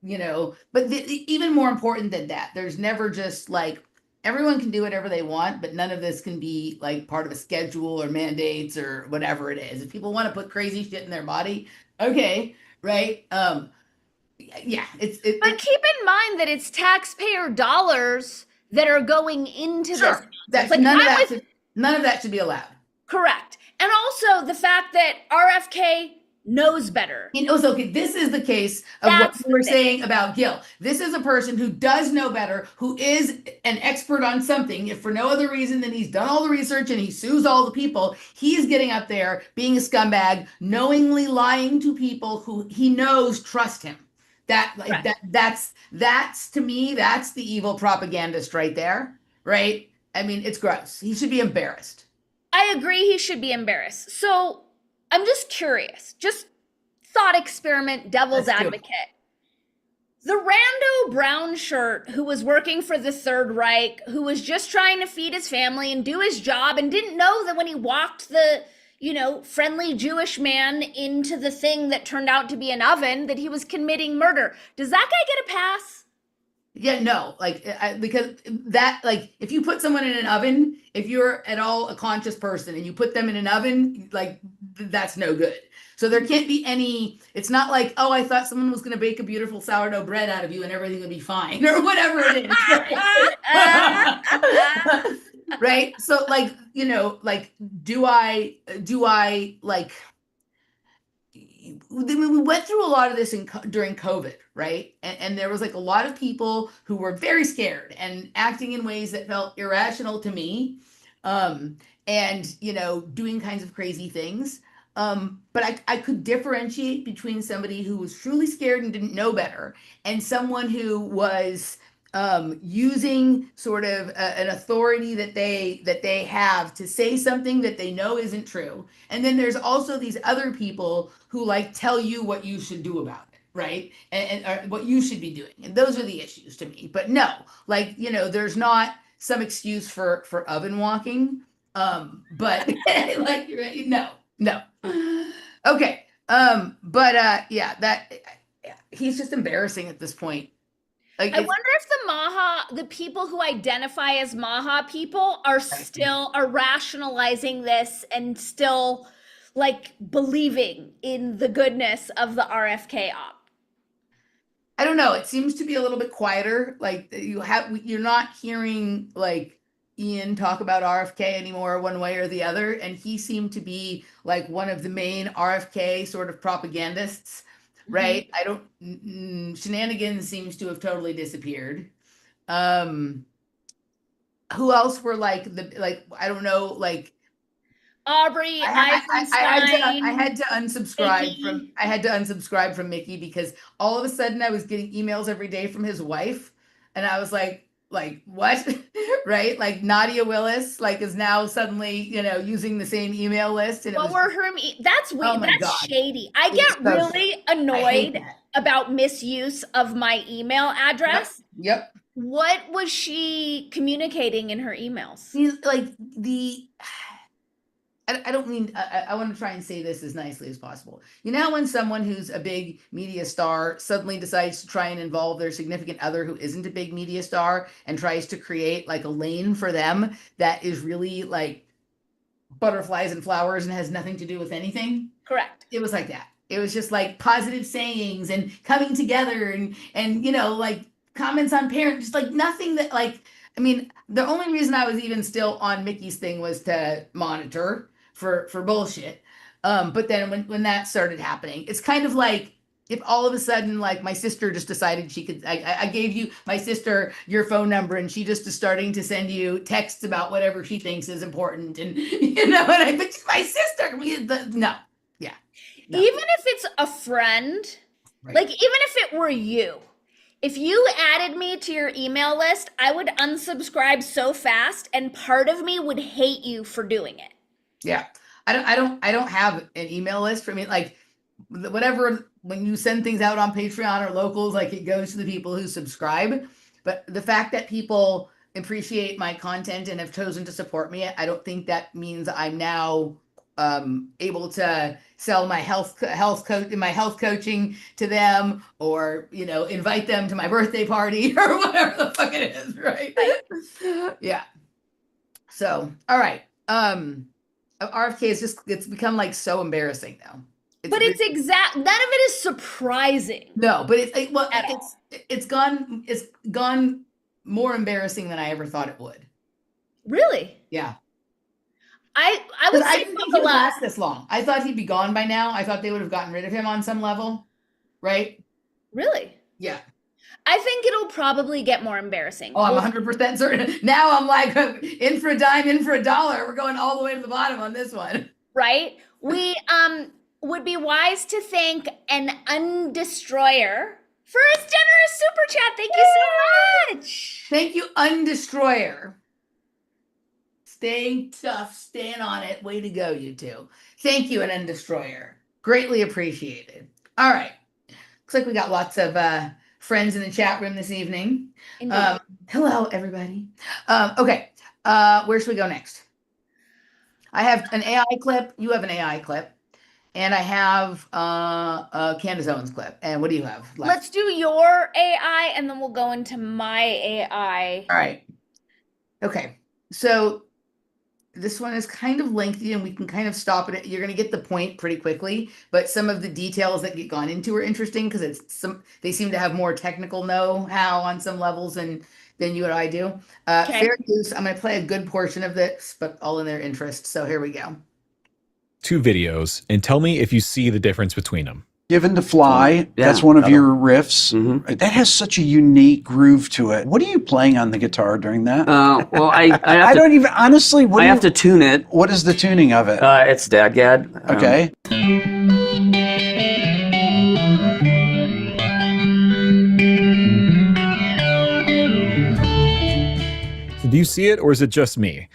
you know, but even more important than that, there's never just like, everyone can do whatever they want, but none of this can be like part of a schedule or mandates or whatever it is. If people want to put crazy shit in their body, okay. Right. Yeah. But keep in mind that it's taxpayer dollars that are going into this. That's like, none of that should be allowed. Correct. And also the fact that RFK knows better. He knows. Okay, this is the case of what we were saying about Gil. This is a person who does know better, who is an expert on something, if for no other reason than he's done all the research and he sues all the people. He's getting up there being a scumbag, knowingly lying to people who he knows trust him. That like that's to me, that's the evil propagandist right there, right? I mean, it's gross. He should be embarrassed. I agree, he should be embarrassed. So I'm just curious, just thought experiment, devil's advocate. The rando brown shirt who was working for the Third Reich, who was just trying to feed his family and do his job, and didn't know that when he walked the, you know, friendly Jewish man into the thing that turned out to be an oven, that he was committing murder. Does that guy get a pass? Yeah, no, like, because that, like, if you put someone in an oven, if you're at all a conscious person and you put them in an oven, like, that's no good. So there can't be any, it's not like, oh, I thought someone was going to bake a beautiful sourdough bread out of you and everything would be fine, or whatever it is. Right? Right? So, like, you know, like, do I, like, we went through a lot of this during COVID, right? And there was like a lot of people who were very scared and acting in ways that felt irrational to me, and, you know, doing kinds of crazy things. But I could differentiate between somebody who was truly scared and didn't know better, and someone who was using sort of an authority that they have to say something that they know isn't true. And then there's also these other people who like tell you what you should do about it, right? And what you should be doing. And those are the issues to me. But no, like, you know, there's not some excuse for oven walking. But like, no. Okay. But yeah, that he's just embarrassing at this point. Like, I wonder if the people who identify as Maha people are rationalizing this and still like believing in the goodness of the RFK op. I don't know. It seems to be a little bit quieter. Like you're not hearing like Ian talk about RFK anymore one way or the other. And he seemed to be like one of the main RFK sort of propagandists. Right. I don't, Shenanigans seems to have totally disappeared. Who else were like I don't know, like Aubrey, I had to unsubscribe from Mickey because all of a sudden I was getting emails every day from his wife, and I was like what? Right? Like Nadia Willis is now suddenly, you know, using the same email list. And what were her? That's weird. That's shady. I get really annoyed about misuse of my email address. Yep. What was she communicating in her emails? Like I don't mean, I want to try and say this as nicely as possible. You know, when someone who's a big media star suddenly decides to try and involve their significant other who isn't a big media star and tries to create like a lane for them that is really like butterflies and flowers and has nothing to do with anything. Correct. It was like that. It was just like positive sayings and coming together and you know, like comments on parents, just like nothing that like, I mean, the only reason I was even still on Mickey's thing was to monitor for bullshit. But then when that started happening, it's kind of like if all of a sudden, like my sister just decided she could, I gave you my sister your phone number and she just is starting to send you texts about whatever she thinks is important. And you know, and but my sister, no. Yeah. No. Even if it's a friend, Right. like even if it were you, if you added me to your email list, I would unsubscribe so fast and part of me would hate you for doing it. Yeah. I don't have an email list for me. Like whatever, when you send things out on Patreon or locals, like it goes to the people who subscribe. But the fact that people appreciate my content and have chosen to support me, I don't think that means I'm now able to sell my health coaching to them, or you know, invite them to my birthday party or whatever the fuck it is, right? Yeah. So, all right. RFK is just, it's become like so embarrassing now. But it's none of it is surprising. No, but it's gone more embarrassing than I ever thought it would. Really? Yeah. I didn't think he would last this long. I thought he'd be gone by now. I thought they would have gotten rid of him on some level, right? Really? Yeah. I think it'll probably get more embarrassing. Oh, I'm 100% certain. Now I'm like, in for a dime, in for a dollar. We're going all the way to the bottom on this one. Right? We would be wise to thank an Undestroyer for his generous super chat. Thank you so much. Thank you, Undestroyer. Staying tough, staying on it. Way to go, you two. Thank you, an Undestroyer. Greatly appreciated. All right. Looks like we got lots of friends in the chat room this evening. Hello, everybody. Okay. Where should we go next? I have an AI clip. You have an AI clip. And I have Candace Owens clip. And what do you have left? Let's do your AI and then we'll go into my AI. All right. Okay. So this one is kind of lengthy and we can kind of stop it. You're going to get the point pretty quickly, but some of the details that get gone into are interesting because they seem to have more technical know-how on some levels than you and I do. Fair use. I'm going to play a good portion of this, but all in their interest. So here we go. 2 videos and tell me if you see the difference between them. Given to Fly, that's one of your riffs. Mm-hmm. That has such a unique groove to it. What are you playing on the guitar during that? Well, I don't even, honestly, I have to tune it. What is the tuning of it? It's Dadgad. Okay. So do you see it or is it just me?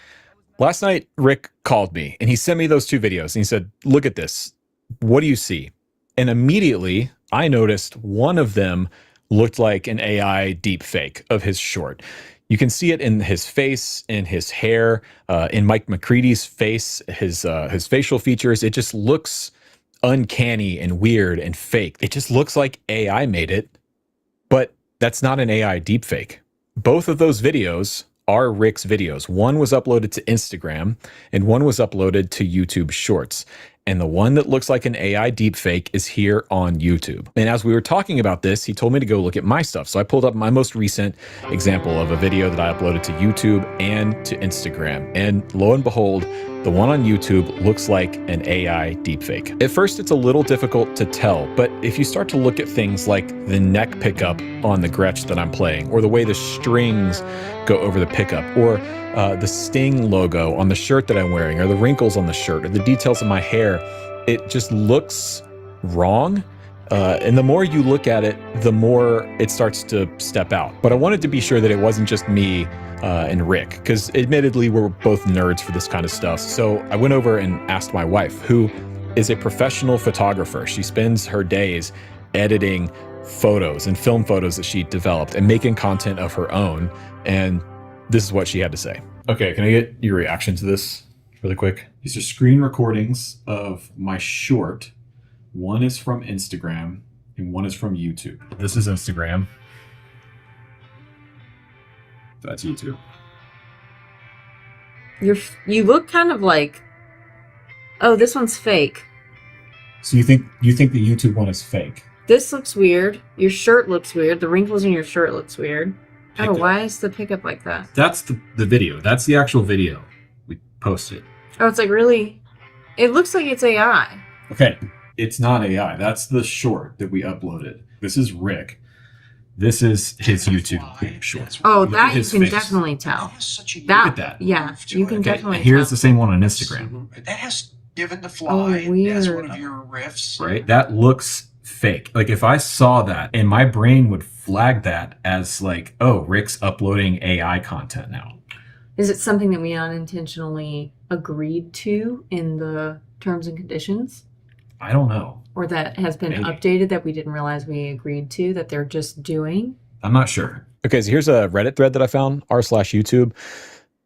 Last night, Rick called me and he sent me those 2 videos and he said, look at this. What do you see? And immediately I noticed one of them looked like an AI deep fake of his short. You can see it in his face, in his hair, in Mike McCready's face, his facial features. It just looks uncanny and weird and fake. It just looks like AI made it, but that's not an AI deep fake. Both of those videos are Rick's videos. One was uploaded to Instagram and one was uploaded to YouTube Shorts. And the one that looks like an AI deepfake is here on YouTube. And as we were talking about this, he told me to go look at my stuff. So I pulled up my most recent example of a video that I uploaded to YouTube and to Instagram. And lo and behold, the one on YouTube looks like an AI deepfake. At first, it's a little difficult to tell, but if you start to look at things like the neck pickup on the Gretsch that I'm playing, or the way the strings go over the pickup, or the Sting logo on the shirt that I'm wearing, or the wrinkles on the shirt, or the details of my hair, it just looks wrong. And the more you look at it, the more it starts to step out. But I wanted to be sure that it wasn't just me and Rick, because admittedly, we're both nerds for this kind of stuff. So I went over and asked my wife, who is a professional photographer. She spends her days editing photos and film photos that she developed and making content of her own. And this is what she had to say. Okay, can I get your reaction to this Really quick. These are screen recordings of my short. One is from Instagram and one is from YouTube. This is Instagram. That's YouTube. You look kind of like, oh, this one's fake. So you think the YouTube one is fake? This looks weird. Your shirt looks weird. The wrinkles in your shirt looks weird. Oh, why is the pickup like that? That's the video. That's the actual video we posted. Oh, it's like really, it looks like it's AI. Okay, it's not AI. That's the short that we uploaded. This is Rick. This is his YouTube short. Oh, that you can definitely tell. Look at that. Yeah, you can definitely here's tell. the same one on Instagram. That has Given the Fly. Oh, weird. That's one of your riffs. Right? That looks fake. Like if I saw that and my brain would flag that as like, oh, Rick's uploading AI content now. Is it something that we unintentionally agreed to in the terms and conditions? I don't know. Or that has been updated that we didn't realize we agreed to, that they're just doing? I'm not sure. Okay, so here's a Reddit thread that I found, r/YouTube.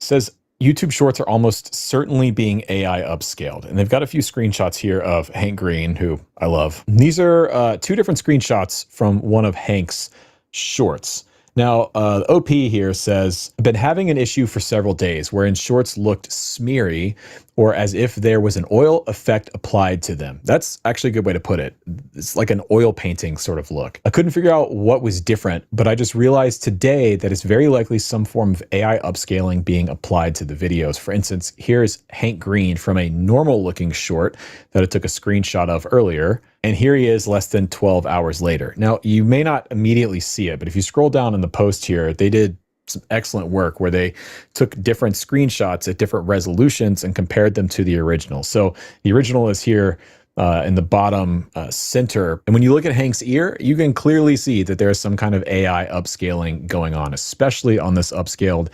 Says YouTube Shorts are almost certainly being AI upscaled. And they've got a few screenshots here of Hank Green, who I love. These are two different screenshots from one of Hank's shorts. Now, OP here says, I've been having an issue for several days wherein shorts looked smeary or as if there was an oil effect applied to them. That's actually a good way to put it. It's like an oil painting sort of look. I couldn't figure out what was different, but I just realized today that it's very likely some form of AI upscaling being applied to the videos. For instance, here's Hank Green from a normal looking short that I took a screenshot of earlier. And here he is less than 12 hours later. Now, you may not immediately see it, but if you scroll down in the post here, they did some excellent work where they took different screenshots at different resolutions and compared them to the original. So the original is here in the bottom center. And when you look at Hank's ear, you can clearly see that there's some kind of AI upscaling going on, especially on this upscaled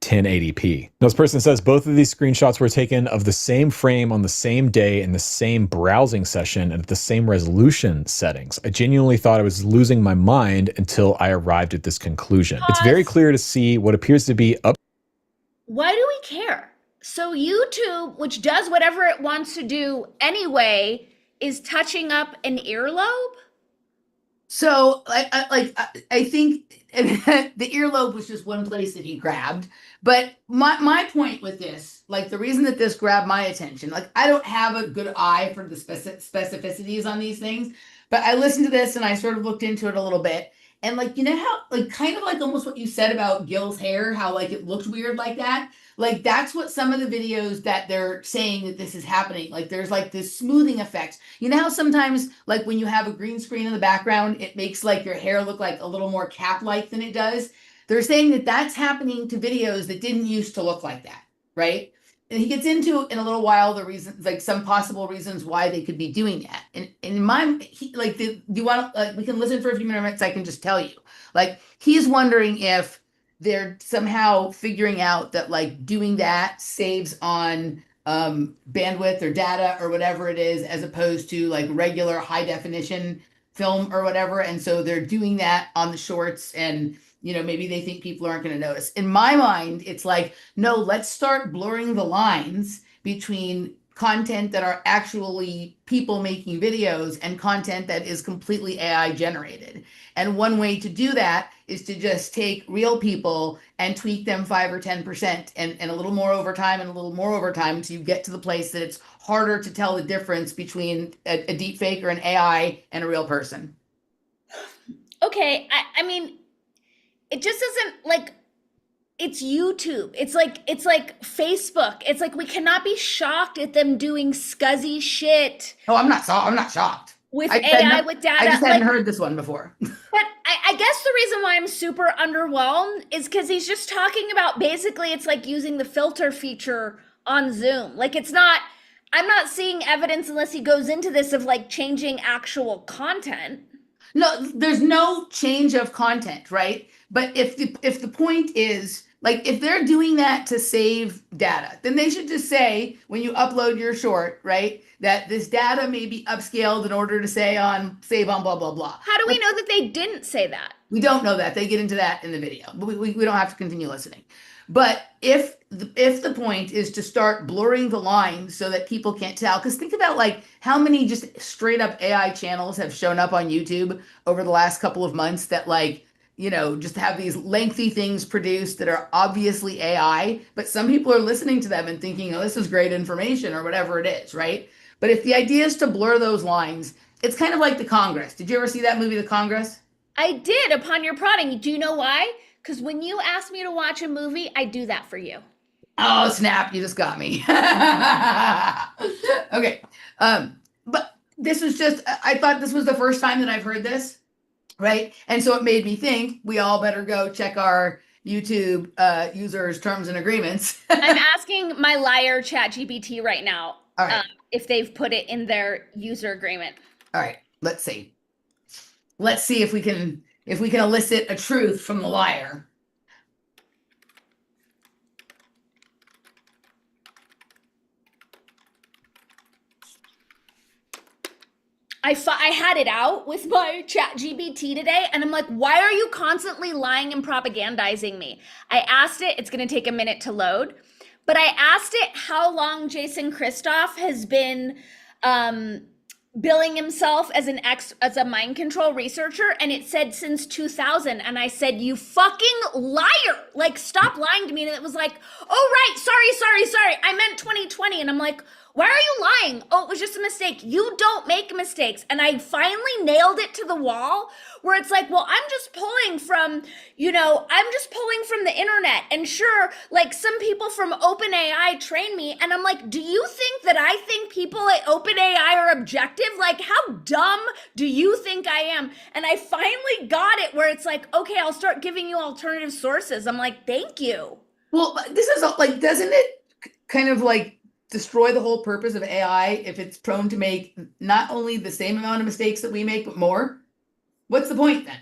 1080p. Now, this person says both of these screenshots were taken of the same frame on the same day in the same browsing session and at the same resolution settings. I genuinely thought I was losing my mind until I arrived at this conclusion. It's very clear to see what appears to be up. Why do we care? So YouTube, which does whatever it wants to do anyway, is touching up an earlobe? So I think the earlobe was just one place that he grabbed. But my point with this, like the reason that this grabbed my attention, like I don't have a good eye for the specificities on these things, but I listened to this and I sort of looked into it a little bit. And like, you know how, like kind of like almost what you said about Gil's hair, how like it looked weird like that. Like that's what some of the videos that they're saying that this is happening. Like there's like this smoothing effect. You know how sometimes like when you have a green screen in the background, it makes like your hair look like a little more cap-like than it does. They're saying that that's happening to videos that didn't used to look like that, right? And he gets into in a little while the reasons, like some possible reasons why they could be doing that. And in my, do you want like we can listen for a few minutes? I can just tell you, like he's wondering if they're somehow figuring out that like doing that saves on bandwidth or data or whatever it is, as opposed to like regular high definition film or whatever. And so they're doing that on the shorts and, you know, maybe they think people aren't going to notice. In my mind, it's like, no, let's start blurring the lines between content that are actually people making videos and content that is completely AI generated. And one way to do that is to just take real people and tweak them 5 or 10% and a little more over time and a little more over time until you get to the place that it's harder to tell the difference between a deep fake or an AI and a real person. Okay, I mean, it just doesn't like, it's YouTube. It's like Facebook. It's like we cannot be shocked at them doing scuzzy shit. Oh, I'm not shocked. With AI, with data. I just hadn't heard this one before. But I guess the reason why I'm super underwhelmed is because he's just talking about basically it's like using the filter feature on Zoom. Like it's not, I'm not seeing evidence unless he goes into this of like changing actual content. No, there's no change of content, right? But if the point is, like, if they're doing that to save data, then they should just say, when you upload your short, right, that this data may be upscaled in order to save on blah, blah, blah. How do we know that they didn't say that? We don't know that. They get into that in the video. But we don't have to continue listening. But if the point is to start blurring the lines so that people can't tell, because think about like how many just straight up AI channels have shown up on YouTube over the last couple of months that like, you know, just have these lengthy things produced that are obviously AI, but some people are listening to them and thinking, oh, this is great information or whatever it is, right? But if the idea is to blur those lines, it's kind of like The Congress. Did you ever see that movie, The Congress? I did, upon your prodding. Do you know why? Because when you ask me to watch a movie, I do that for you. Oh, snap. You just got me. Okay. But this was just, I thought this was the first time that I've heard this, right? And so it made me think we all better go check our YouTube users' terms and agreements. I'm asking my liar ChatGPT right now All right. if they've put it in their user agreement. All right. Let's see. Let's see if we can elicit a truth from the liar. I had it out with my ChatGPT today, and I'm like, why are you constantly lying and propagandizing me? I asked it, it's going to take a minute to load, but I asked it how long Jason Christoff has been billing himself as a mind control researcher, and it said since 2000, and I said, you fucking liar, like stop lying to me. And it was like, oh right, sorry, I meant 2020. And I'm like, why are you lying? Oh, it was just a mistake. You don't make mistakes. And I finally nailed it to the wall where it's like, well, I'm just pulling from the internet. And sure, like some people from OpenAI train me. And I'm like, do you think that I think people at OpenAI are objective? Like, how dumb do you think I am? And I finally got it where it's like, okay, I'll start giving you alternative sources. I'm like, thank you. Well, this is like, doesn't it kind of like destroy the whole purpose of AI if it's prone to make not only the same amount of mistakes that we make, but more? What's the point then?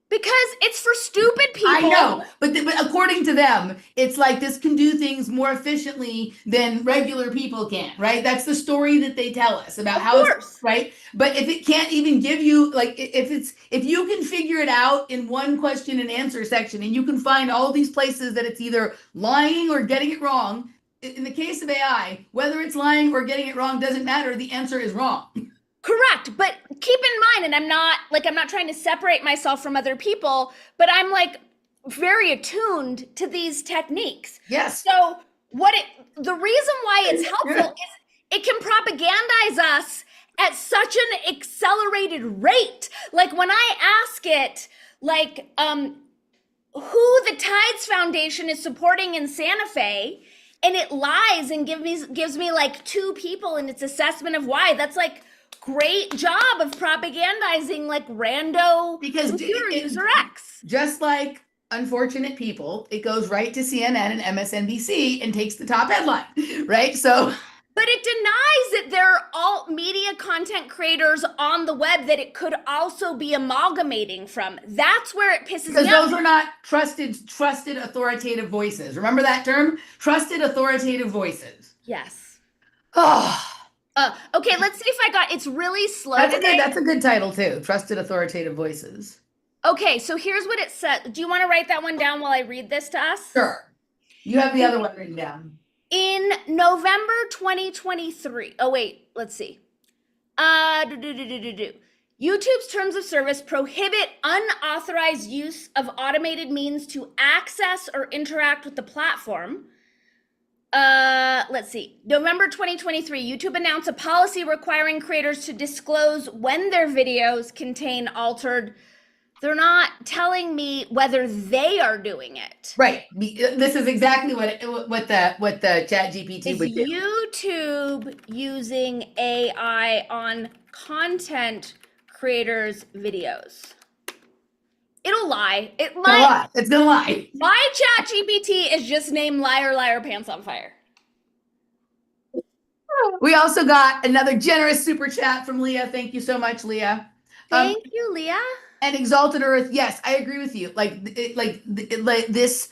Because it's for stupid people. I know, but according to them, it's like this can do things more efficiently than regular people can, right? That's the story that they tell us about how it's right. But if it can't even give you, like, if you can figure it out in one question and answer section, and you can find all these places that it's either lying or getting it wrong. In the case of AI, whether it's lying or getting it wrong doesn't matter. The answer is wrong. Correct. But keep in mind, and I'm not trying to separate myself from other people, but I'm like very attuned to these techniques. Yes. So the reason why it's helpful is it can propagandize us at such an accelerated rate. Like when I ask it, like, who the Tides Foundation is supporting in Santa Fe, and it lies and gives me like 2 people in its assessment of why. That's like great job of propagandizing like rando because computer user X. Just like unfortunate people, it goes right to CNN and MSNBC and takes the top headline, right? So. But it denies that there are all media content creators on the web that it could also be amalgamating from. That's where it pisses me off. Because those are not trusted authoritative voices. Remember that term? Trusted authoritative voices. Yes. Oh. Okay, let's see if I got, it's really slow. That's a good title too. Trusted authoritative voices. Okay, so here's what it said. Do you want to write that one down while I read this to us? Sure. You have the other one written down. In November 2023, oh wait, let's see. YouTube's terms of service prohibit unauthorized use of automated means to access or interact with the platform. Let's see. November 2023, YouTube announced a policy requiring creators to disclose when their videos contain altered. They're not telling me whether they are doing it. Right. This is exactly what the ChatGPT would do. Is YouTube using AI on content creators' videos? It'll lie. It's gonna lie. My ChatGPT is just named liar, liar, pants on fire. We also got another generous super chat from Leah. Thank you so much, Leah. Thank you, Leah. And Exalted Earth, yes, I agree with you. This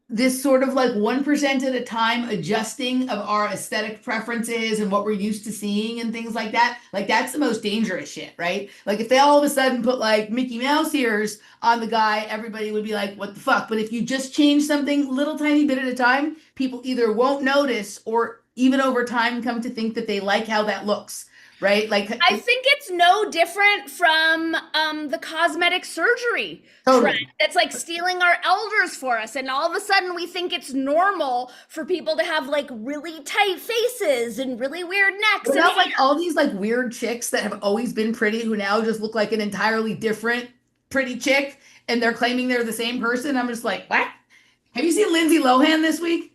this sort of like 1% at a time adjusting of our aesthetic preferences and what we're used to seeing and things like that. Like that's the most dangerous shit, right? Like if they all of a sudden put like Mickey Mouse ears on the guy, everybody would be like, what the fuck? But if you just change something little tiny bit at a time, people either won't notice or even over time come to think that they like how that looks. Right? Like I think it's no different from the cosmetic surgery trend that's like stealing our elders for us. And all of a sudden we think it's normal for people to have like really tight faces and really weird necks. And now like all these like weird chicks that have always been pretty who now just look like an entirely different pretty chick and they're claiming they're the same person. I'm just like, what? Have you seen Lindsay Lohan this week?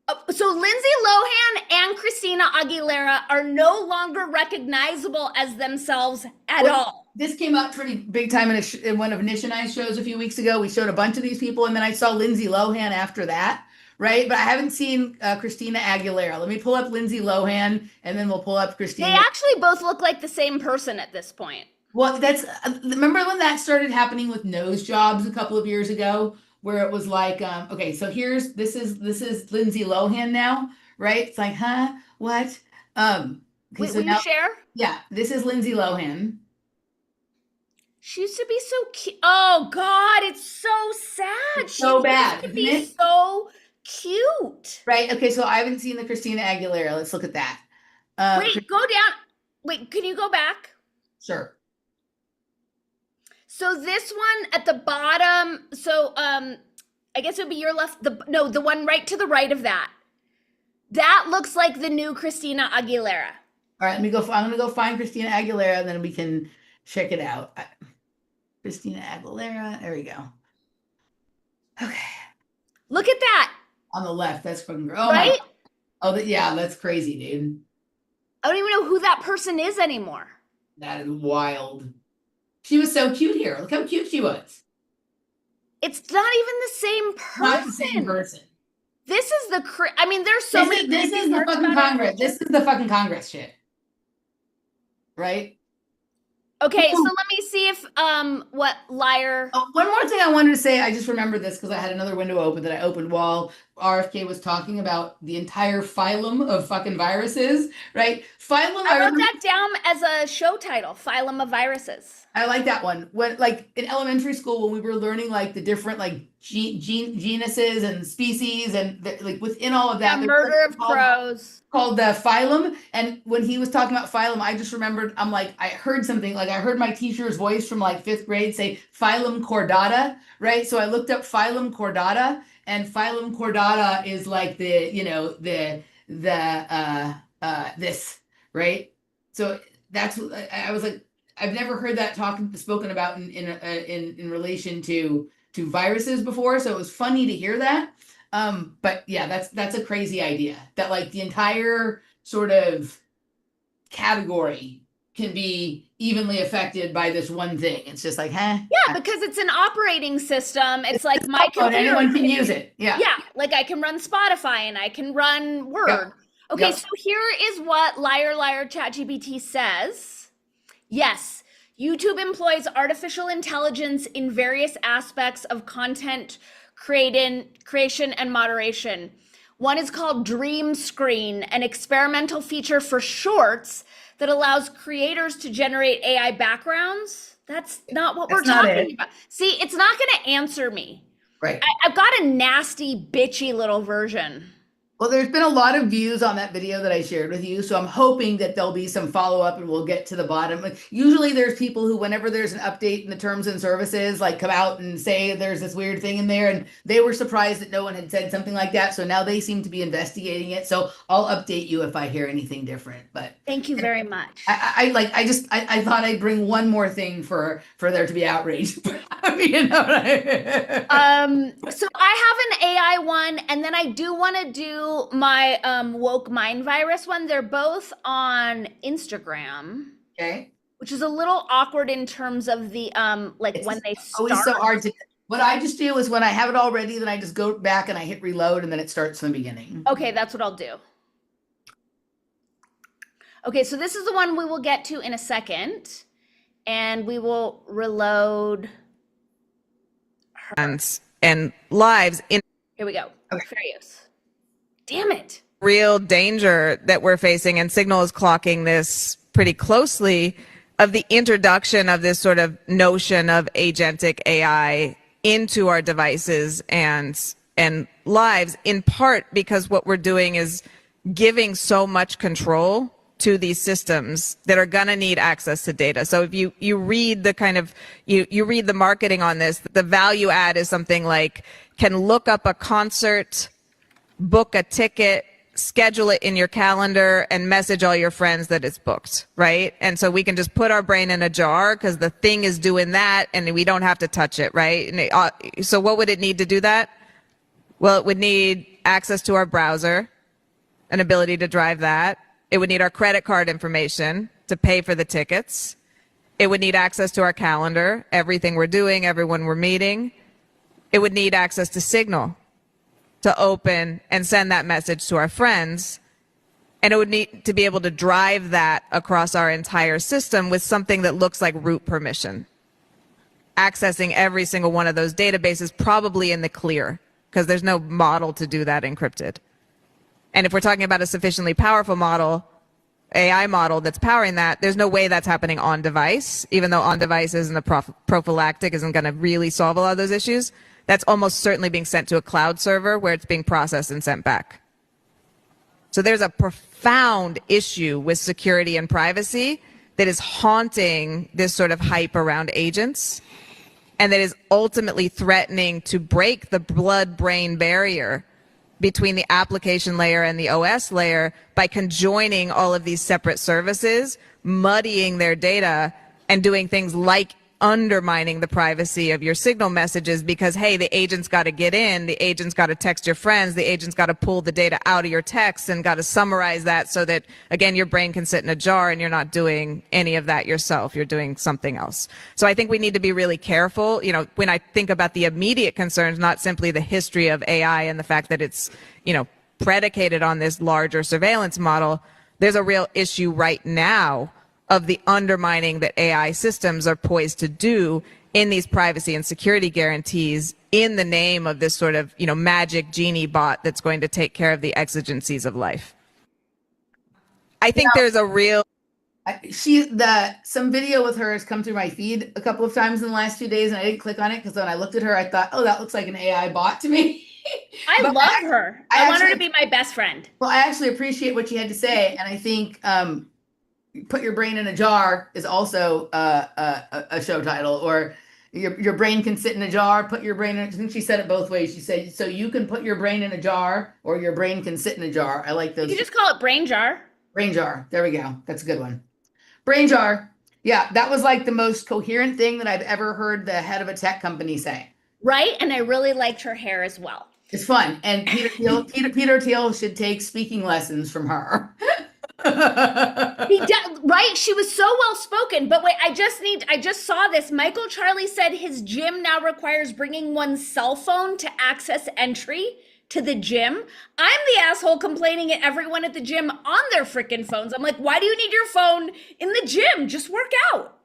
So Lindsay Lohan and Christina Aguilera are no longer recognizable as themselves at all. This came up pretty big time in one of Nish and I's shows a few weeks ago. We showed a bunch of these people, and then I saw Lindsay Lohan after that, right? But I haven't seen Christina Aguilera. Let me pull up Lindsay Lohan, and then we'll pull up Christina. They actually both look like the same person at this point. Well, that's remember when that started happening with nose jobs a couple of years ago? Where it was like, okay, so this is Lindsay Lohan now, right? It's like, huh, what? Okay, Wait, so will you share? Yeah, this is Lindsay Lohan. She used to be so cute. Oh God, it's so sad. It's so bad. She used to be so cute. Right. Okay, so I haven't seen the Christina Aguilera. Let's look at that. Wait, go down. Wait, can you go back? Sure. So this one at the bottom, so I guess it would be your left, the one right to the right of that. That looks like the new Christina Aguilera. All right, I'm gonna go find Christina Aguilera and then we can check it out. Christina Aguilera, there we go. Okay. Look at that. On the left, that's fucking girl. Oh right? Yeah, that's crazy, dude. I don't even know who that person is anymore. That is wild. She was so cute here. Look how cute she was. It's not even the same person. Not the same person. This is I mean, there's so many. This is the fucking Congress. This is the fucking Congress shit. Right? Okay, so let me see if what liar. Oh, one more thing I wanted to say. I just remembered this because I had another window open that I opened while RFK was talking about the entire phylum of fucking viruses, right? Phylum. I wrote that down as a show title, Phylum of Viruses. I like that one. When like in elementary school, when we were learning like the different like genuses and species and like within all of that, murder of crows called the phylum. And when he was talking about phylum, I just remembered. I'm like, I heard something like I heard my teacher's voice from like 5th grade say phylum chordata, right? So I looked up phylum chordata, and phylum chordata is like the this, right? So that's I was like. I've never heard that spoken about in relation to viruses before, so it was funny to hear that. But yeah, that's a crazy idea that like the entire sort of category can be evenly affected by this one thing. It's just like, huh? Yeah, because it's an operating system. It's like my computer. Anyone can use it. Yeah. Yeah, like I can run Spotify and I can run Word. Yeah. Okay, so here is what Liar ChatGPT says. Yes, YouTube employs artificial intelligence in various aspects of content creation and moderation. One is called Dream Screen, an experimental feature for shorts that allows creators to generate AI backgrounds. That's not what we're talking about. See, it's not going to answer me. Right. I've got a nasty, bitchy little version. Well, there's been a lot of views on that video that I shared with you, so I'm hoping that there'll be some follow-up and we'll get to the bottom. Like, usually there's people who, whenever there's an update in the terms and services, like come out and say there's this weird thing in there, and they were surprised that no one had said something like that, so now they seem to be investigating it, so I'll update you if I hear anything different. But thank you very much. I thought I'd bring one more thing for there to be outrage. You know what so I have an AI one, and then I do want to do my woke mind virus one. They're both on Instagram. Okay. Which is a little awkward in terms of the when they start. Always so hard to. What I just do is when I have it all ready, then I just go back and I hit reload, and then it starts from the beginning. Okay, that's what I'll do. Okay, so this is the one we will get to in a second, and we will reload her. And lives in Here we go. Okay. Fair use. Damn it. Real danger that we're facing, and Signal is clocking this pretty closely, of the introduction of this sort of notion of agentic AI into our devices and lives, in part because what we're doing is giving so much control to these systems that are going to need access to data. So if you read the kind of, you read the marketing on this, the value add is something like, can look up a concert, book a ticket, schedule it in your calendar, and message all your friends that it's booked, right? And so we can just put our brain in a jar because the thing is doing that and we don't have to touch it, right? And so what would it need to do that? Well, it would need access to our browser, an ability to drive that. It would need our credit card information to pay for the tickets. It would need access to our calendar, everything we're doing, everyone we're meeting. It would need access to Signal to open and send that message to our friends. And it would need to be able to drive that across our entire system with something that looks like root permission. Accessing every single one of those databases, probably in the clear, because there's no model to do that encrypted. And if we're talking about a sufficiently powerful model, AI model that's powering that, there's no way that's happening on device, even though on device isn't a prophylactic, isn't going to really solve a lot of those issues. That's almost certainly being sent to a cloud server where it's being processed and sent back. So there's a profound issue with security and privacy that is haunting this sort of hype around agents, and that is ultimately threatening to break the blood-brain barrier between the application layer and the OS layer by conjoining all of these separate services, muddying their data, and doing things like undermining the privacy of your Signal messages because, hey, the agent's got to get in, the agent's got to text your friends, the agent's got to pull the data out of your text and got to summarize that so that, again, your brain can sit in a jar and you're not doing any of that yourself. You're doing something else. So I think we need to be really careful. You know, when I think about the immediate concerns, not simply the history of AI and the fact that it's, you know, predicated on this larger surveillance model, there's a real issue right now of the undermining that AI systems are poised to do in these privacy and security guarantees in the name of this sort of, you know, magic genie bot that's going to take care of the exigencies of life. I think there's a real... Some video with her has come through my feed a couple of times in the last 2 days, and I didn't click on it because when I looked at her, I thought, oh, that looks like an AI bot to me. I love her. I want her to be my best friend. Well, I actually appreciate what she had to say, and I think... put your brain in a jar is also a show title, or your brain can sit in a jar, put your brain in, I think she said it both ways. She said, so you can put your brain in a jar or your brain can sit in a jar. I like those. You just call it brain jar. Brain jar. There we go. That's a good one. Brain jar. Yeah. That was like the most coherent thing that I've ever heard the head of a tech company say. Right. And I really liked her hair as well. It's fun. And Peter Thiel should take speaking lessons from her. Right? She was so well spoken. But wait, I just saw this. Michael Charlie said his gym now requires bringing one's cell phone to access entry to the gym. I'm the asshole complaining at everyone at the gym on their freaking phones. I'm like, why do you need your phone in the gym? Just work out.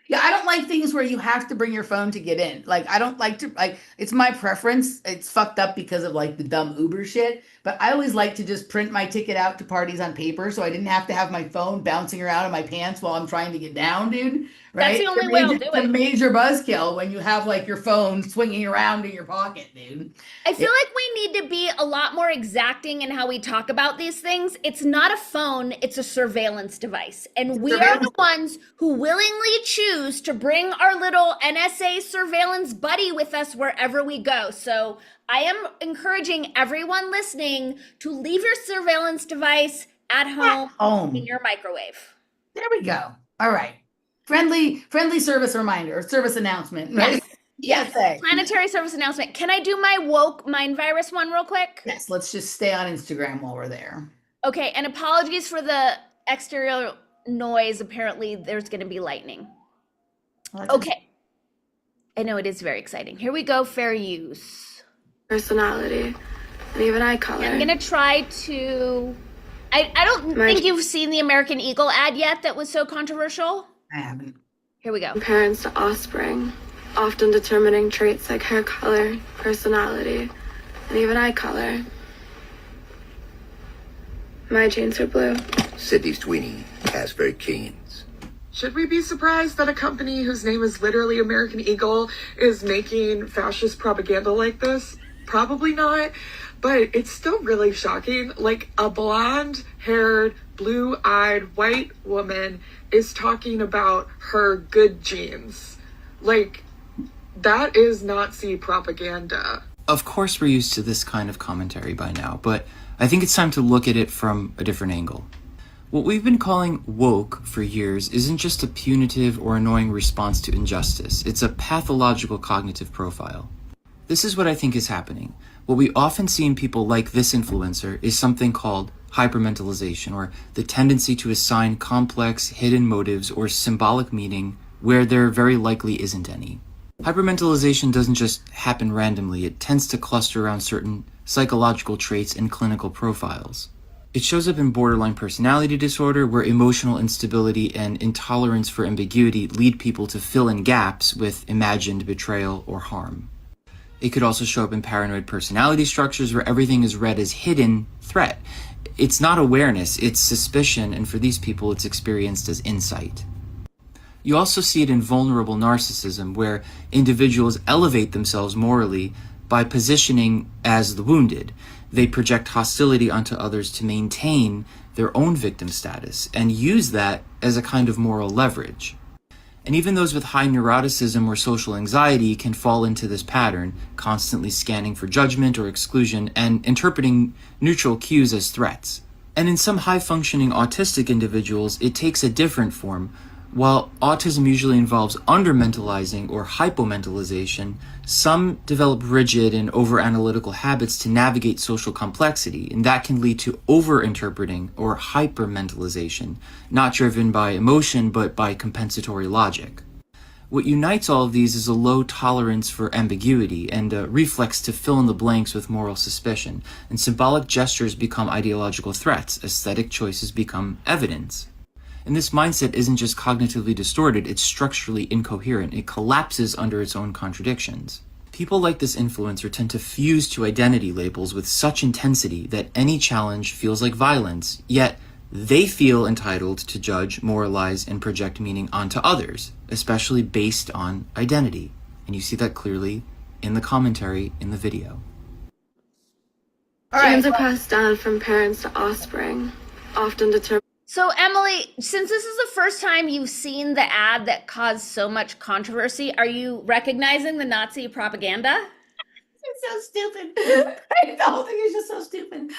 Yeah, I don't like things where you have to bring your phone to get in. Like, I don't like to, like, it's my preference. It's fucked up because of like the dumb Uber shit. But I always like to just print my ticket out to parties on paper so I didn't have to have my phone bouncing around in my pants while I'm trying to get down, dude. Right? That's the only way I'll do it. It's a major buzzkill when you have like your phone swinging around in your pocket, dude. I feel like we need to be a lot more exacting in how we talk about these things. It's not a phone, it's a surveillance device. And we are the ones who willingly choose to bring our little NSA surveillance buddy with us wherever we go. So I am encouraging everyone listening to leave your surveillance device at home in your microwave. There we go. All right. Friendly service reminder, service announcement, right? Yes. Planetary service announcement. Can I do my woke mind virus one real quick? Yes, let's just stay on Instagram while we're there. Okay, and apologies for the exterior noise. Apparently there's going to be lightning. Okay. I know it is very exciting. Here we go, fair use. Personality, and even eye color. I'm going to try to... I don't think you've seen the American Eagle ad yet that was so controversial. I haven't. Here we go. Parents to offspring. often determining traits like hair color, personality, and even eye color. My jeans are blue. Sydney Sweeney, Casper Keynes. Should we be surprised that a company whose name is literally American Eagle is making fascist propaganda like this? Probably not, but it's still really shocking. Like, a blonde-haired, blue-eyed white woman is talking about her good genes. Like, that is Nazi propaganda. Of course we're used to this kind of commentary by now, but I think it's time to look at it from a different angle. What we've been calling woke for years isn't just a punitive or annoying response to injustice, it's a pathological cognitive profile. This is what I think is happening. What we often see in people like this influencer is something called hypermentalization, or the tendency to assign complex, hidden motives or symbolic meaning where there very likely isn't any. Hypermentalization doesn't just happen randomly, it tends to cluster around certain psychological traits and clinical profiles. It shows up in borderline personality disorder, where emotional instability and intolerance for ambiguity lead people to fill in gaps with imagined betrayal or harm. It could also show up in paranoid personality structures, where everything is read as hidden threat. It's not awareness, it's suspicion, and for these people it's experienced as insight. You also see it in vulnerable narcissism, where individuals elevate themselves morally by positioning as the wounded. They project hostility onto others to maintain their own victim status and use that as a kind of moral leverage. And even those with high neuroticism or social anxiety can fall into this pattern, constantly scanning for judgment or exclusion and interpreting neutral cues as threats. And in some high-functioning autistic individuals, it takes a different form. While autism usually involves under-mentalizing or hypomentalization, some develop rigid and over-analytical habits to navigate social complexity, and that can lead to over-interpreting or hypermentalization, not driven by emotion but by compensatory logic. What unites all of these is a low tolerance for ambiguity and a reflex to fill in the blanks with moral suspicion, and symbolic gestures become ideological threats, aesthetic choices become evidence. And this mindset isn't just cognitively distorted, it's structurally incoherent. It collapses under its own contradictions. People like this influencer tend to fuse to identity labels with such intensity that any challenge feels like violence, yet they feel entitled to judge, moralize, and project meaning onto others, especially based on identity. And you see that clearly in the commentary in the video. Genes are passed down from parents to offspring, often determined. So, Emily, since this is the first time you've seen the ad that caused so much controversy, are you recognizing the Nazi propaganda? It's so stupid. The whole thing is just so stupid.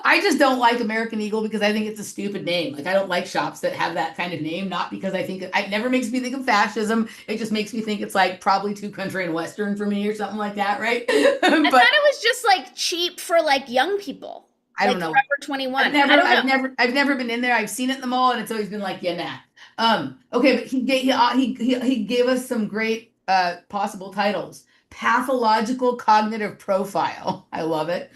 I just don't like American Eagle because I think it's a stupid name. Like, I don't like shops that have that kind of name, not because I think it never makes me think of fascism. It just makes me think it's like probably too country and Western for me or something like that, right? I thought it was just like cheap for like young people. I don't know. Forever 21. I've never been in there. I've seen it in the mall, and it's always been like, yeah, nah. Okay, but he gave us some great possible titles. Pathological cognitive profile. I love it.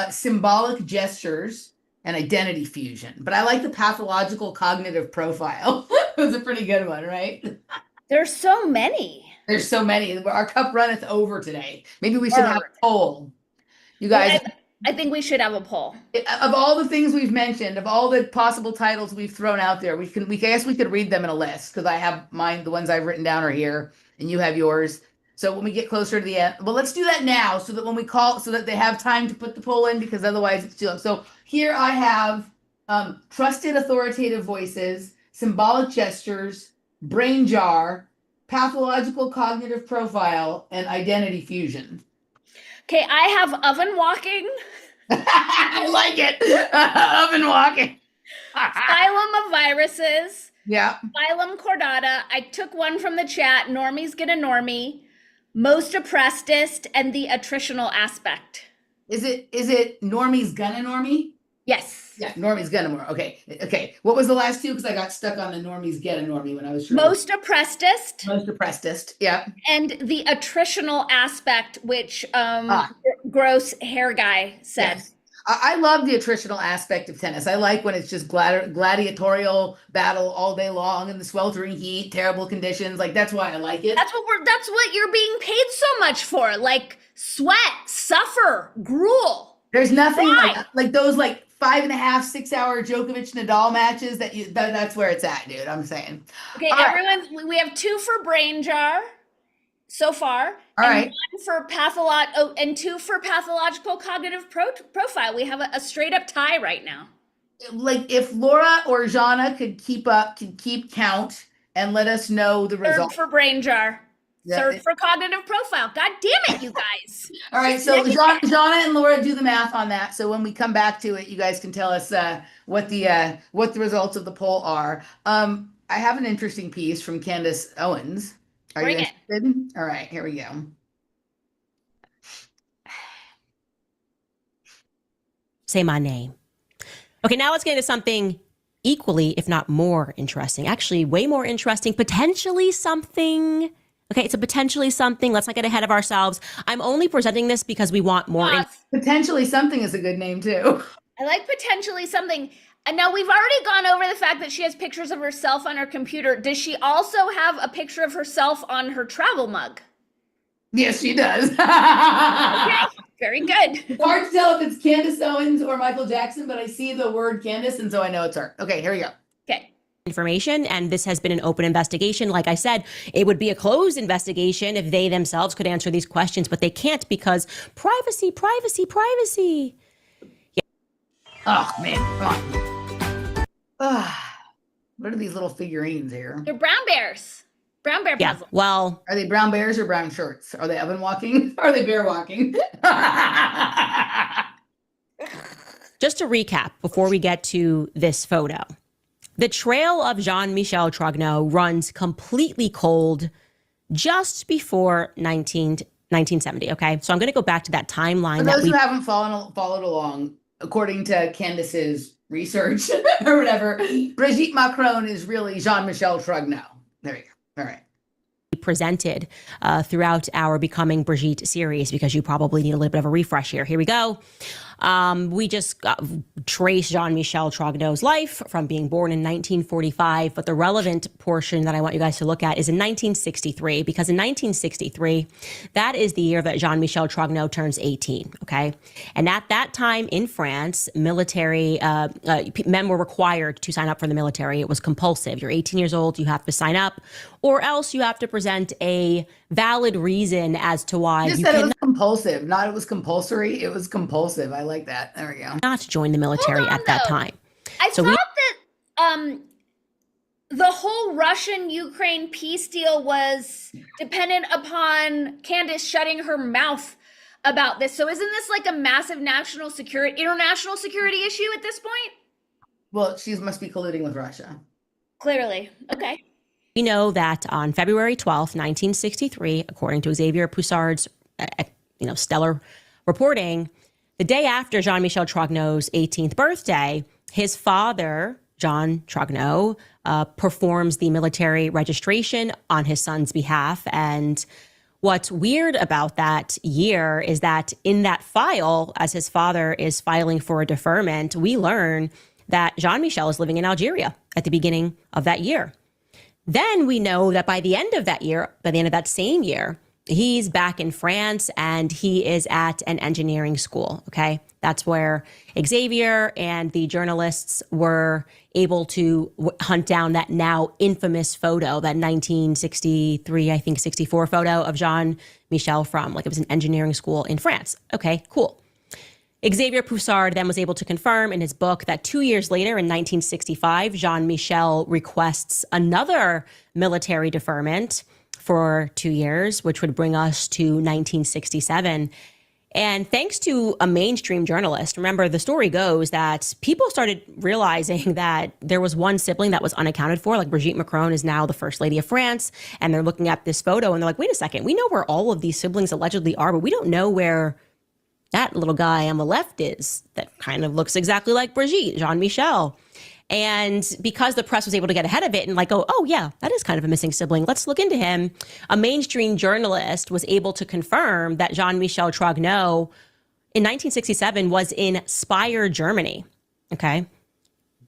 Symbolic gestures and identity fusion. But I like the pathological cognitive profile. It was a pretty good one, right? There's so many. There's so many. Our cup runneth over today. Maybe we should have a poll. You guys. I think we should have a poll. Of all the things we've mentioned, of all the possible titles we've thrown out there, we guess we could read them in a list, because I have mine, the ones I've written down are here, and you have yours. So when we get closer to the end, well, let's do that now, so that when we call, so that they have time to put the poll in, because otherwise it's too long. So here I have trusted authoritative voices, symbolic gestures, brain jar, pathological cognitive profile, and identity fusion. Okay, I have oven walking. I like it. Oven walking. Phylum of viruses. Yeah. Phylum chordata. I took one from the chat. Normies get a normie. Most oppressedest and the attritional aspect. Is it normies gonna normie? Yes. Yeah, normies gonna normie. Okay. What was the last two? Because I got stuck on the normies get a normie when I was trying. Most oppressedest. Most oppressedest. Yeah. And the attritional aspect, which gross hair guy said. Yes. I love the attritional aspect of tennis. I like when it's just gladiatorial battle all day long in the sweltering heat, terrible conditions. Like, that's why I like it. That's what you're being paid so much for. Like, sweat, suffer, gruel. There's nothing like those 5.5, 6 hour Djokovic Nadal matches that's where it's at, dude. I'm saying. Okay, everyone, we have 2 for brain jar so far. All right. 1 for and 2 for pathological cognitive profile. We have a straight up tie right now. Like, if Laura or Jana could keep count and let us know the result. 3rd for brain jar. Yeah. 3rd for cognitive profile. God damn it, you guys. All right, so Jana and Laura do the math on that. So when we come back to it, you guys can tell us what the results of the poll are. I have an interesting piece from Candace Owens. Are you interested? All right, here we go. Say my name. Okay, now let's get into something equally, if not more interesting. Actually, way more interesting. Potentially something. Okay, it's a potentially something. Let's not get ahead of ourselves. I'm only presenting this because we want more. Potentially something is a good name too. I like potentially something. And now we've already gone over the fact that she has pictures of herself on her computer. Does she also have a picture of herself on her travel mug? Yes, she does. Okay, very good. It's hard to tell if it's Candace Owens or Michael Jackson, but I see the word Candace, and so I know it's her. Okay, here we go. Okay. Information, and this has been an open investigation. Like I said, it would be a closed investigation if they themselves could answer these questions, but they can't because privacy. Yeah. Oh, man, come on. What are these little figurines here? They're brown bears. Brown bear puzzle. Well, are they brown bears or brown shirts? Are they oven walking? Are they bear walking? Just to recap before we get to this photo. The trail of Jean-Michel Trogneux runs completely cold just before 1970, okay? So I'm going to go back to that timeline. For those who haven't followed along, according to Candace's research or whatever, Brigitte Macron is really Jean-Michel Trogneux. There you go. All right. Presented throughout our Becoming Brigitte series, because you probably need a little bit of a refresh here. Here we go. We just trace Jean-Michel Trogneux's life from being born in 1945, but the relevant portion that I want you guys to look at is in 1963, because in 1963, that is the year that Jean-Michel Trogneux turns 18, okay? And at that time in France, military men were required to sign up for the military. It was compulsive. You're 18 years old, you have to sign up, or else you have to present a valid reason as to why you said it was compulsive, not it was compulsory. It was compulsive. I like that. There we go. Not join the military at that time. I thought that the whole Russian-Ukraine peace deal was dependent upon Candace shutting her mouth about this. So isn't this like a massive international security issue at this point? Well, she must be colluding with Russia. Clearly. Okay. We know that on February 12th, 1963, according to Xavier Poussard's stellar reporting, the day after Jean-Michel Trogneux's 18th birthday, his father, Jean Trogneux, performs the military registration on his son's behalf. And what's weird about that year is that in that file, as his father is filing for a deferment, we learn that Jean-Michel is living in Algeria at the beginning of that year. Then we know that by the end of that year, by the end of that same year, he's back in France and he is at an engineering school, okay? That's where Xavier and the journalists were able to hunt down that now infamous photo, that 1963, I think 64 photo of Jean-Michel from, like, it was an engineering school in France. Okay, cool. Xavier Poussard then was able to confirm in his book that 2 years later, in 1965, Jean-Michel requests another military deferment for 2 years, which would bring us to 1967. And thanks to a mainstream journalist, remember, the story goes that people started realizing that there was one sibling that was unaccounted for. Like, Brigitte Macron is now the First Lady of France, and they're looking at this photo and they're like, wait a second, we know where all of these siblings allegedly are, but we don't know where that little guy on the left is that kind of looks exactly like Brigitte, Jean-Michel. And because the press was able to get ahead of it and like, oh yeah, that is kind of a missing sibling, let's look into him, a mainstream journalist was able to confirm that Jean-Michel Trogneux in 1967 was in Speyer, Germany. Okay.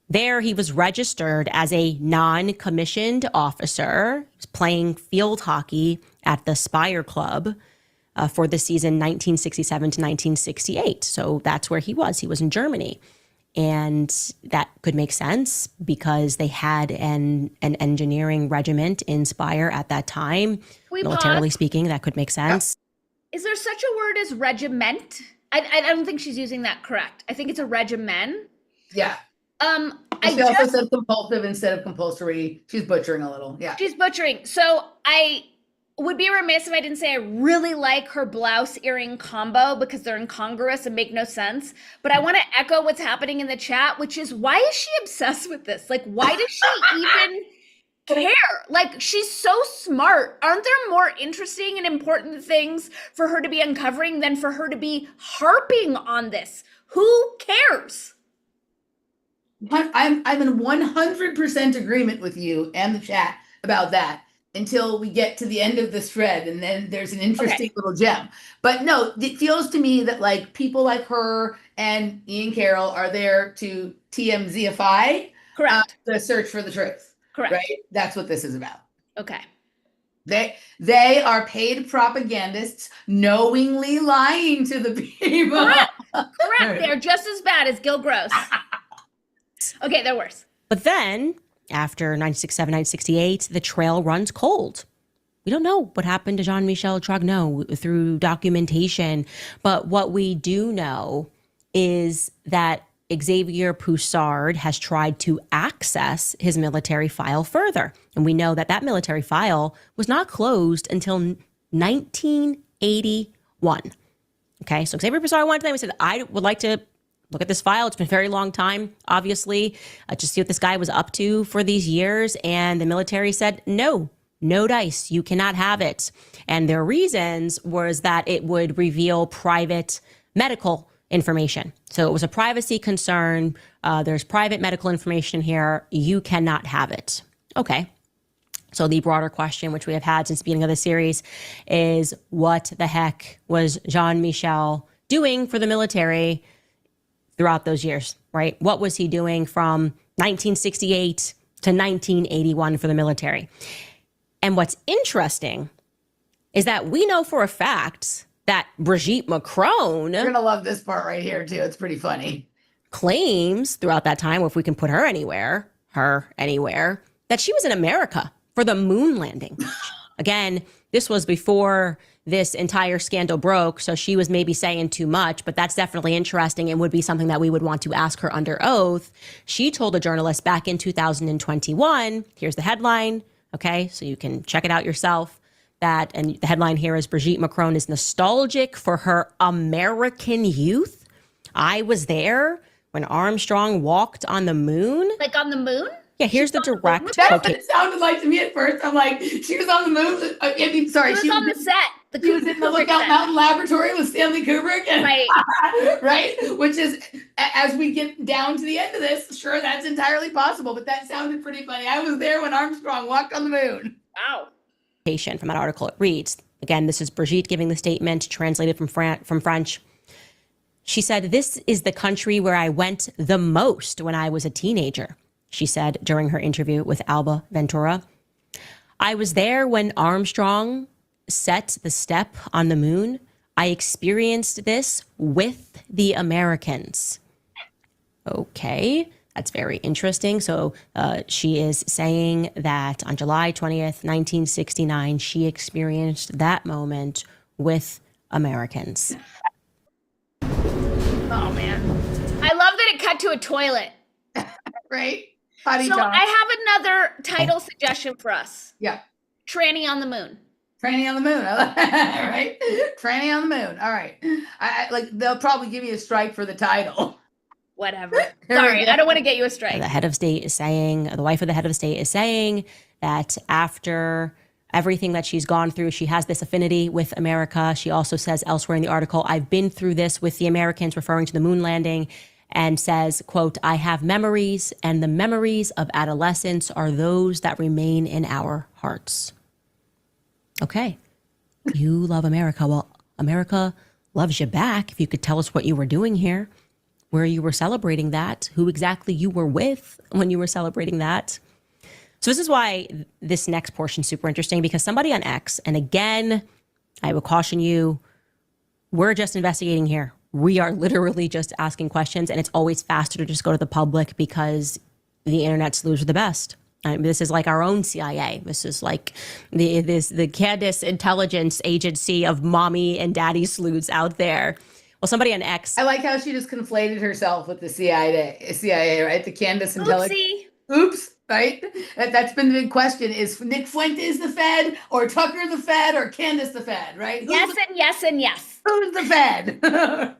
There, he was registered as a non-commissioned officer. He was playing field hockey at the Speyer Club for the season 1967 to 1968. So that's where he was. He was in Germany. And that could make sense because they had an engineering regiment in Speyer at that time. Militarily speaking, that could make sense. Is there such a word as regiment? I don't think she's using that correct. I think it's a regimen. Yeah. She also said compulsive instead of compulsory. She's butchering a little. Yeah. She's butchering. So I would be remiss if I didn't say I really like her blouse earring combo because they're incongruous and make no sense. But I want to echo what's happening in the chat, which is, why is she obsessed with this? Like, why does she even care? Like, she's so smart. Aren't there more interesting and important things for her to be uncovering than for her to be harping on this? Who cares? I'm in 100% agreement with you and the chat about that until we get to the end of this thread, and then there's an interesting little gem. But no, it feels to me that like people like her and Ian Carroll are there to TMZify the search for the truth. Correct. Right? That's what this is about. Okay. They are paid propagandists knowingly lying to the people. Correct. They're just as bad as Gil Gross. Okay, they're worse. But then, after 1967, 1968, the trail runs cold. We don't know what happened to Jean-Michel Trogneau through documentation, but what we do know is that Xavier Poussard has tried to access his military file further. And we know that that military file was not closed until 1981. Okay, so Xavier Poussard went to them and said, I would like to look at this file. It's been a very long time, obviously, just see what this guy was up to for these years. And the military said, no dice, you cannot have it. And their reasons was that it would reveal private medical information. So it was a privacy concern. There's private medical information here. You cannot have it. Okay. So the broader question, which we have had since the beginning of the series, is what the heck was Jean-Michel doing for the military throughout those years, right? What was he doing from 1968 to 1981 for the military? And what's interesting is that we know for a fact that Brigitte Macron... You're going to love this part right here, too. It's pretty funny. ...claims throughout that time, if we can put her anywhere, that she was in America for the moon landing. Again, this was before this entire scandal broke, so she was maybe saying too much, but that's definitely interesting and would be something that we would want to ask her under oath. She told a journalist back in 2021, here's the headline, okay, so you can check it out yourself, and the headline here is Brigitte Macron is nostalgic for her American youth. I was there when Armstrong walked on the moon. Like on the moon? Yeah, here's the direct. That's what it sounded like to me at first. I'm like, she was on the moon. I mean, sorry, she was on the set. She was in the Lookout Mountain Laboratory with Stanley Kubrick. And, right. Which is, as we get down to the end of this, sure, that's entirely possible. But that sounded pretty funny. I was there when Armstrong walked on the moon. Wow. From that article, it reads, again, this is Brigitte giving the statement, translated from French. She said, "This is the country where I went the most when I was a teenager," she said during her interview with Alba Ventura. "I was there when Armstrong set the step on the moon. I experienced this with the Americans." Okay, that's very interesting. So she is saying that on July 20th, 1969, she experienced that moment with Americans. Oh, man. I love that it cut to a toilet. Right? So I have another title suggestion for us. Yeah. Tranny on the moon. Tranny on the moon. Right? Tranny on the moon. All right. I they'll probably give you a strike for the title. Whatever. Sorry, I don't want to get you a strike. The head of state is saying, the wife of the head of state is saying that after everything that she's gone through, she has this affinity with America. She also says elsewhere in the article, "I've been through this with the Americans," referring to the moon landing, and says, quote, "I have memories, and the memories of adolescence are those that remain in our hearts." Okay. You love America. Well, America loves you back. If you could tell us what you were doing here, where you were celebrating that, who exactly you were with when you were celebrating that. So this is why this next portion is super interesting, because somebody on X, and again, I will caution you, we're just investigating here. We are literally just asking questions, and it's always faster to just go to the public because the internet sleuths are the best. This is like our own CIA. This is like the Candace intelligence agency of mommy and daddy sleuths out there. Well, somebody on X. I like how she just conflated herself with the CIA, right? The Candace intelligence. Oops, right? That's been the big question: is Nick Fuentes the Fed, or Tucker the Fed, or Candace the Fed? Right? Yes and yes. Who's the Fed?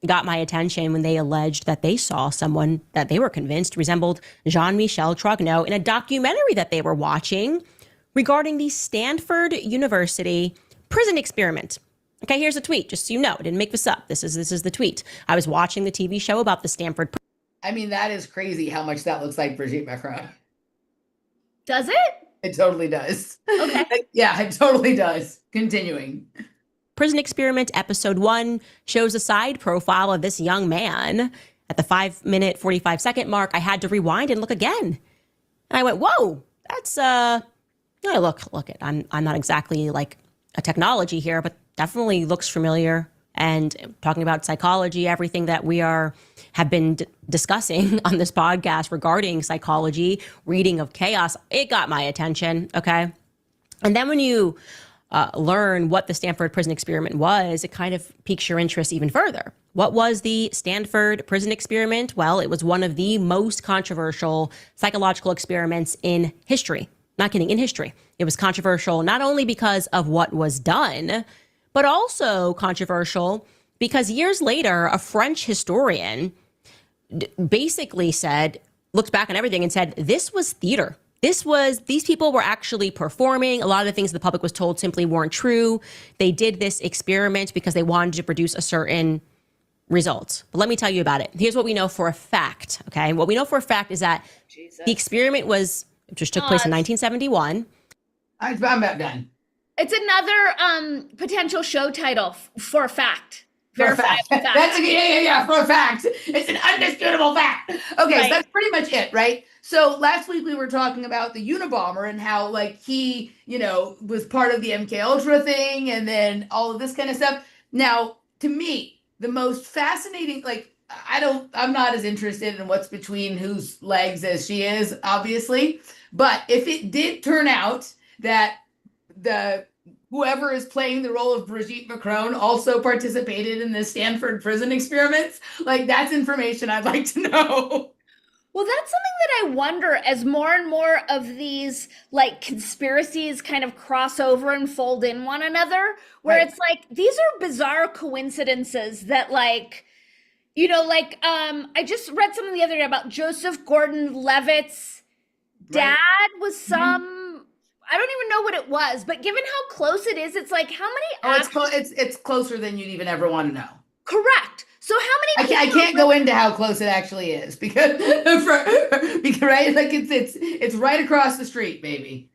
Got my attention when they alleged that they saw someone that they were convinced resembled Jean-Michel Trogneau in a documentary that they were watching regarding the Stanford University prison experiment. Okay, here's a tweet, just so you know. I didn't make this up. This is the tweet. I was watching the TV show about the Stanford. I mean, that is crazy how much that looks like Brigitte Macron. Does it? It totally does. Okay. Yeah, it totally does. Continuing. Prison Experiment Episode 1 shows a side profile of this young man. At the 5-minute, 45-second mark, I had to rewind and look again. And I went, whoa, that's, look it. I'm not exactly like a technology here, but definitely looks familiar. And talking about psychology, everything that we have been discussing on this podcast regarding psychology, reading of chaos, it got my attention, okay? And then when you learn what the Stanford prison experiment was, it kind of piques your interest even further. What was the Stanford prison experiment? Well, it was one of the most controversial psychological experiments in history. Not kidding, in history. It was controversial not only because of what was done, but also controversial because years later, a French historian basically looked back on everything and said, this was theater. These people were actually performing. A lot of the things the public was told simply weren't true. They did this experiment because they wanted to produce a certain result. But let me tell you about it. Here's what we know for a fact, okay? What we know for a fact is that the experiment which took place in 1971. I'm about done. It's another potential show title for a fact. For a fact. That's for a fact. It's an undisputable fact. Okay, right. So that's pretty much it, right? So last week we were talking about the Unabomber and how like he, was part of the MK Ultra thing and then all of this kind of stuff. Now, to me, the most fascinating, I'm not as interested in what's between whose legs as she is, obviously. But if it did turn out that whoever is playing the role of Brigitte Macron also participated in the Stanford prison experiments, that's information I'd like to know. Well, that's something that I wonder as more and more of these conspiracies kind of cross over and fold in one another, where It's these are bizarre coincidences that I just read something the other day about Joseph Gordon-Levitt's dad was some, I don't even know what it was, but given how close it is, it's how many it's closer than you'd even ever want to know. Correct. So how many I can't go into how close it actually is because right? It's right across the street, baby.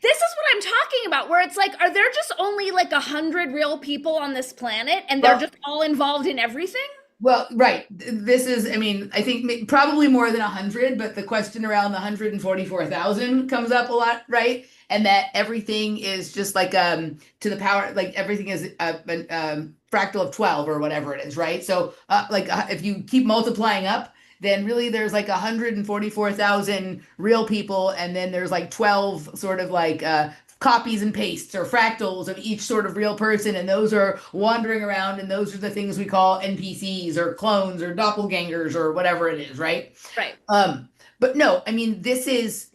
This is what I'm talking about, where it's are there just only 100 real people on this planet and they're just all involved in everything? Well, right. This is, I think probably more than 100, but the question around the 144,000 comes up a lot, right? And that everything is just to the power, everything is a fractal of 12 or whatever it is, right? So if you keep multiplying up, then really there's 144,000 real people, and then there's 12 sort of copies and pastes or fractals of each sort of real person, and those are wandering around, and those are the things we call NPCs or clones or doppelgangers or whatever it is, right? Right. But no, this is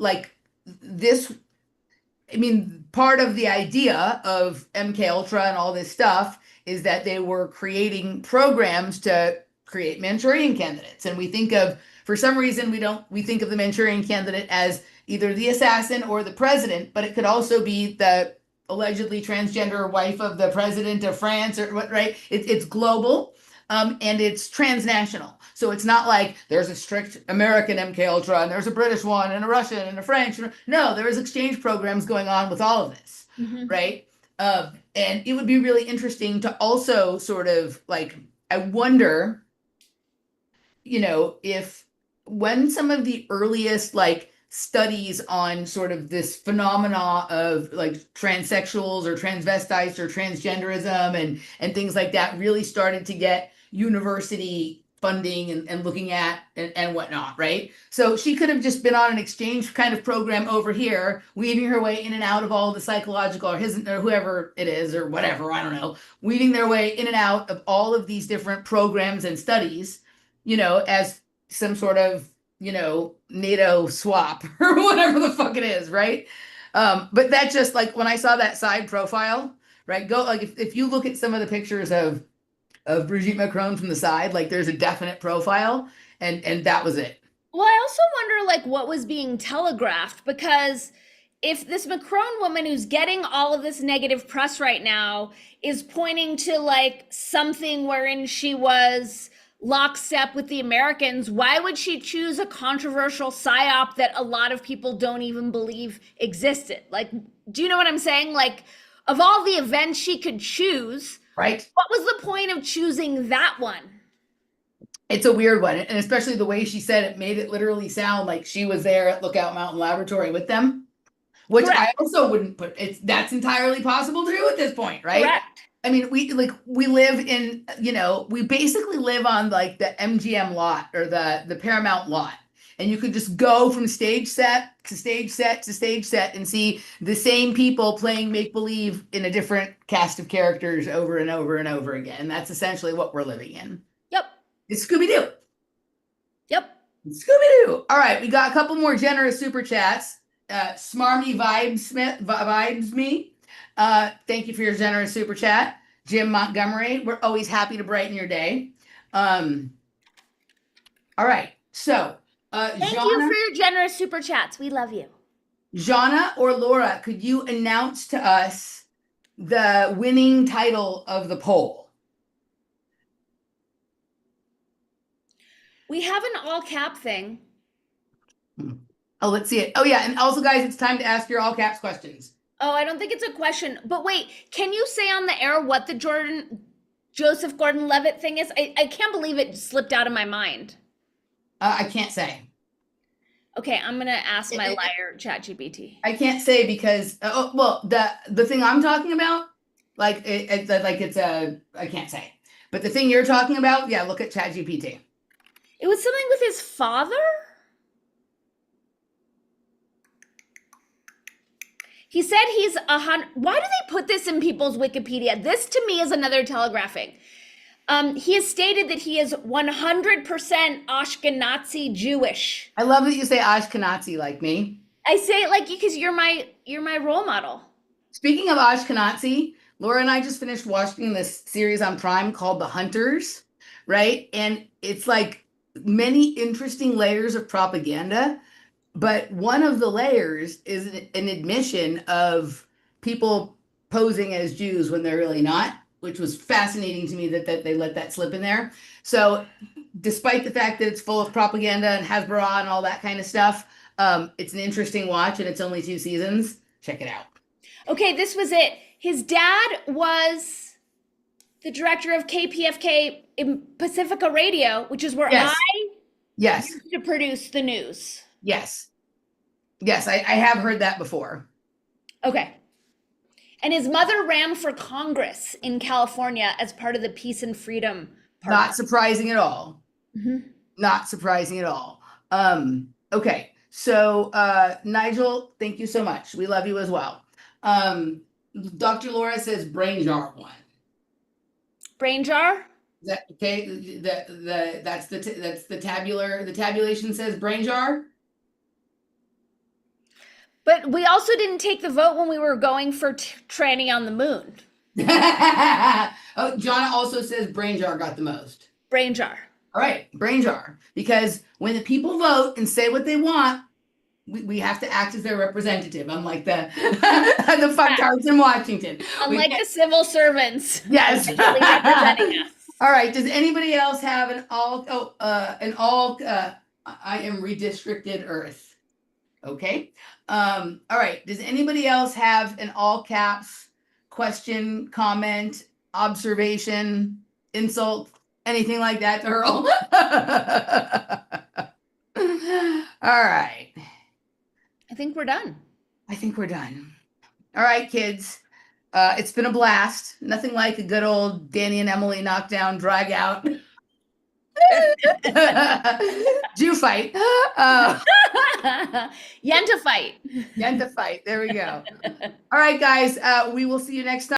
part of the idea of MK Ultra and all this stuff is that they were creating programs to create Manchurian candidates. And we think of, for some reason, we think of the Manchurian candidate as either the assassin or the president, but it could also be the allegedly transgender wife of the president of France or what, right? It's global and it's transnational. So it's not there's a strict American MK Ultra and there's a British one and a Russian and a French. No, there is exchange programs going on with all of this, right? And it would be really interesting to also sort of like, I wonder, if when some of the earliest like studies on sort of this phenomena of like transsexuals or transvestites or transgenderism and things like that really started to get university funding and looking at and whatnot, right? So she could have just been on an exchange kind of program over here, weaving her way in and out of all the psychological or whoever it is or whatever, I don't know, weaving their way in and out of all of these different programs and studies, as some sort of, NATO swap or whatever the fuck it is, right? But that just like when I saw that side profile, right? Go like if you look at some of the pictures of Brigitte Macron from the side, like there's a definite profile, and that was it. Well, I also wonder like what was being telegraphed, because if this Macron woman who's getting all of this negative press right now is pointing to like something wherein she was lockstep with the Americans, why would she choose a controversial psyop that a lot of people don't even believe existed? Like, do you know what I'm saying? Like, of all the events she could choose, right? What was the point of choosing that one? It's a weird one, and especially the way she said it made it literally sound like she was there at Lookout Mountain Laboratory with them, which Correct. I also wouldn't put. That's entirely possible to do at this point, right? Correct. I mean, we live in, we basically live on like the MGM lot or the Paramount lot. And you could just go from stage set to stage set to stage set and see the same people playing make-believe in a different cast of characters over and over and over again. And that's essentially what we're living in. Yep. It's Scooby-Doo. Yep. It's Scooby-Doo. All right, we got a couple more generous super chats. Smarmy vibes me. Thank you for your generous super chat. Jim Montgomery, we're always happy to brighten your day. All right, so thank you for your generous super chats. We love you. Jana or Laura, could you announce to us the winning title of the poll? We have an all cap thing. Oh, let's see it. Oh yeah, and also guys, it's time to ask your all caps questions. Oh, I don't think it's a question. But wait, can you say on the air what the Joseph Gordon-Levitt thing is? I can't believe it slipped out of my mind. I can't say. Okay, I'm gonna ask my liar ChatGPT. I can't say because the thing I'm talking about, I can't say. But the thing you're talking about, yeah, look at ChatGPT. It was something with his father? He said he's 100. Why do they put this in people's Wikipedia? This to me is another telegraphing. He has stated that he is 100% Ashkenazi Jewish. I love that you say Ashkenazi like me. I say it like you because you're my role model. Speaking of Ashkenazi, Laura and I just finished watching this series on Prime called The Hunters, right? And it's like many interesting layers of propaganda. But one of the layers is an admission of people posing as Jews when they're really not, which was fascinating to me that they let that slip in there. So despite the fact that it's full of propaganda and Hezbollah and all that kind of stuff, it's an interesting watch and it's only 2 seasons. Check it out. Okay, this was it. His dad was the director of KPFK in Pacifica Radio, which is where I used to produce the news. Yes. Yes, I have heard that before. Okay. And his mother ran for Congress in California as part of the Peace and Freedom Party. Not surprising at all. Mm-hmm. Not surprising at all. Okay, so Nigel, thank you so much. We love you as well. Dr. Laura says brain jar one. Brain jar? Is that okay? That's the tabular. The tabulation says brain jar. But we also didn't take the vote when we were going for tranny on the moon. Oh, Jonna also says brain jar got the most. Brain jar. All right, brain jar. Because when the people vote and say what they want, we have to act as their representative, unlike the fucktards in Washington. Unlike the civil servants. Yes. Representing us. All right. Does anybody else have an all? I am redistricted Earth. Okay. All right. Does anybody else have an all caps question, comment, observation, insult, anything like that to hurl? All right. I think we're done. I think we're done. All right, kids. It's been a blast. Nothing like a good old Dani and Emily knockdown, drag out. Jew fight. Yenta fight. Yenta fight. There we go. All right, guys. We will see you next time.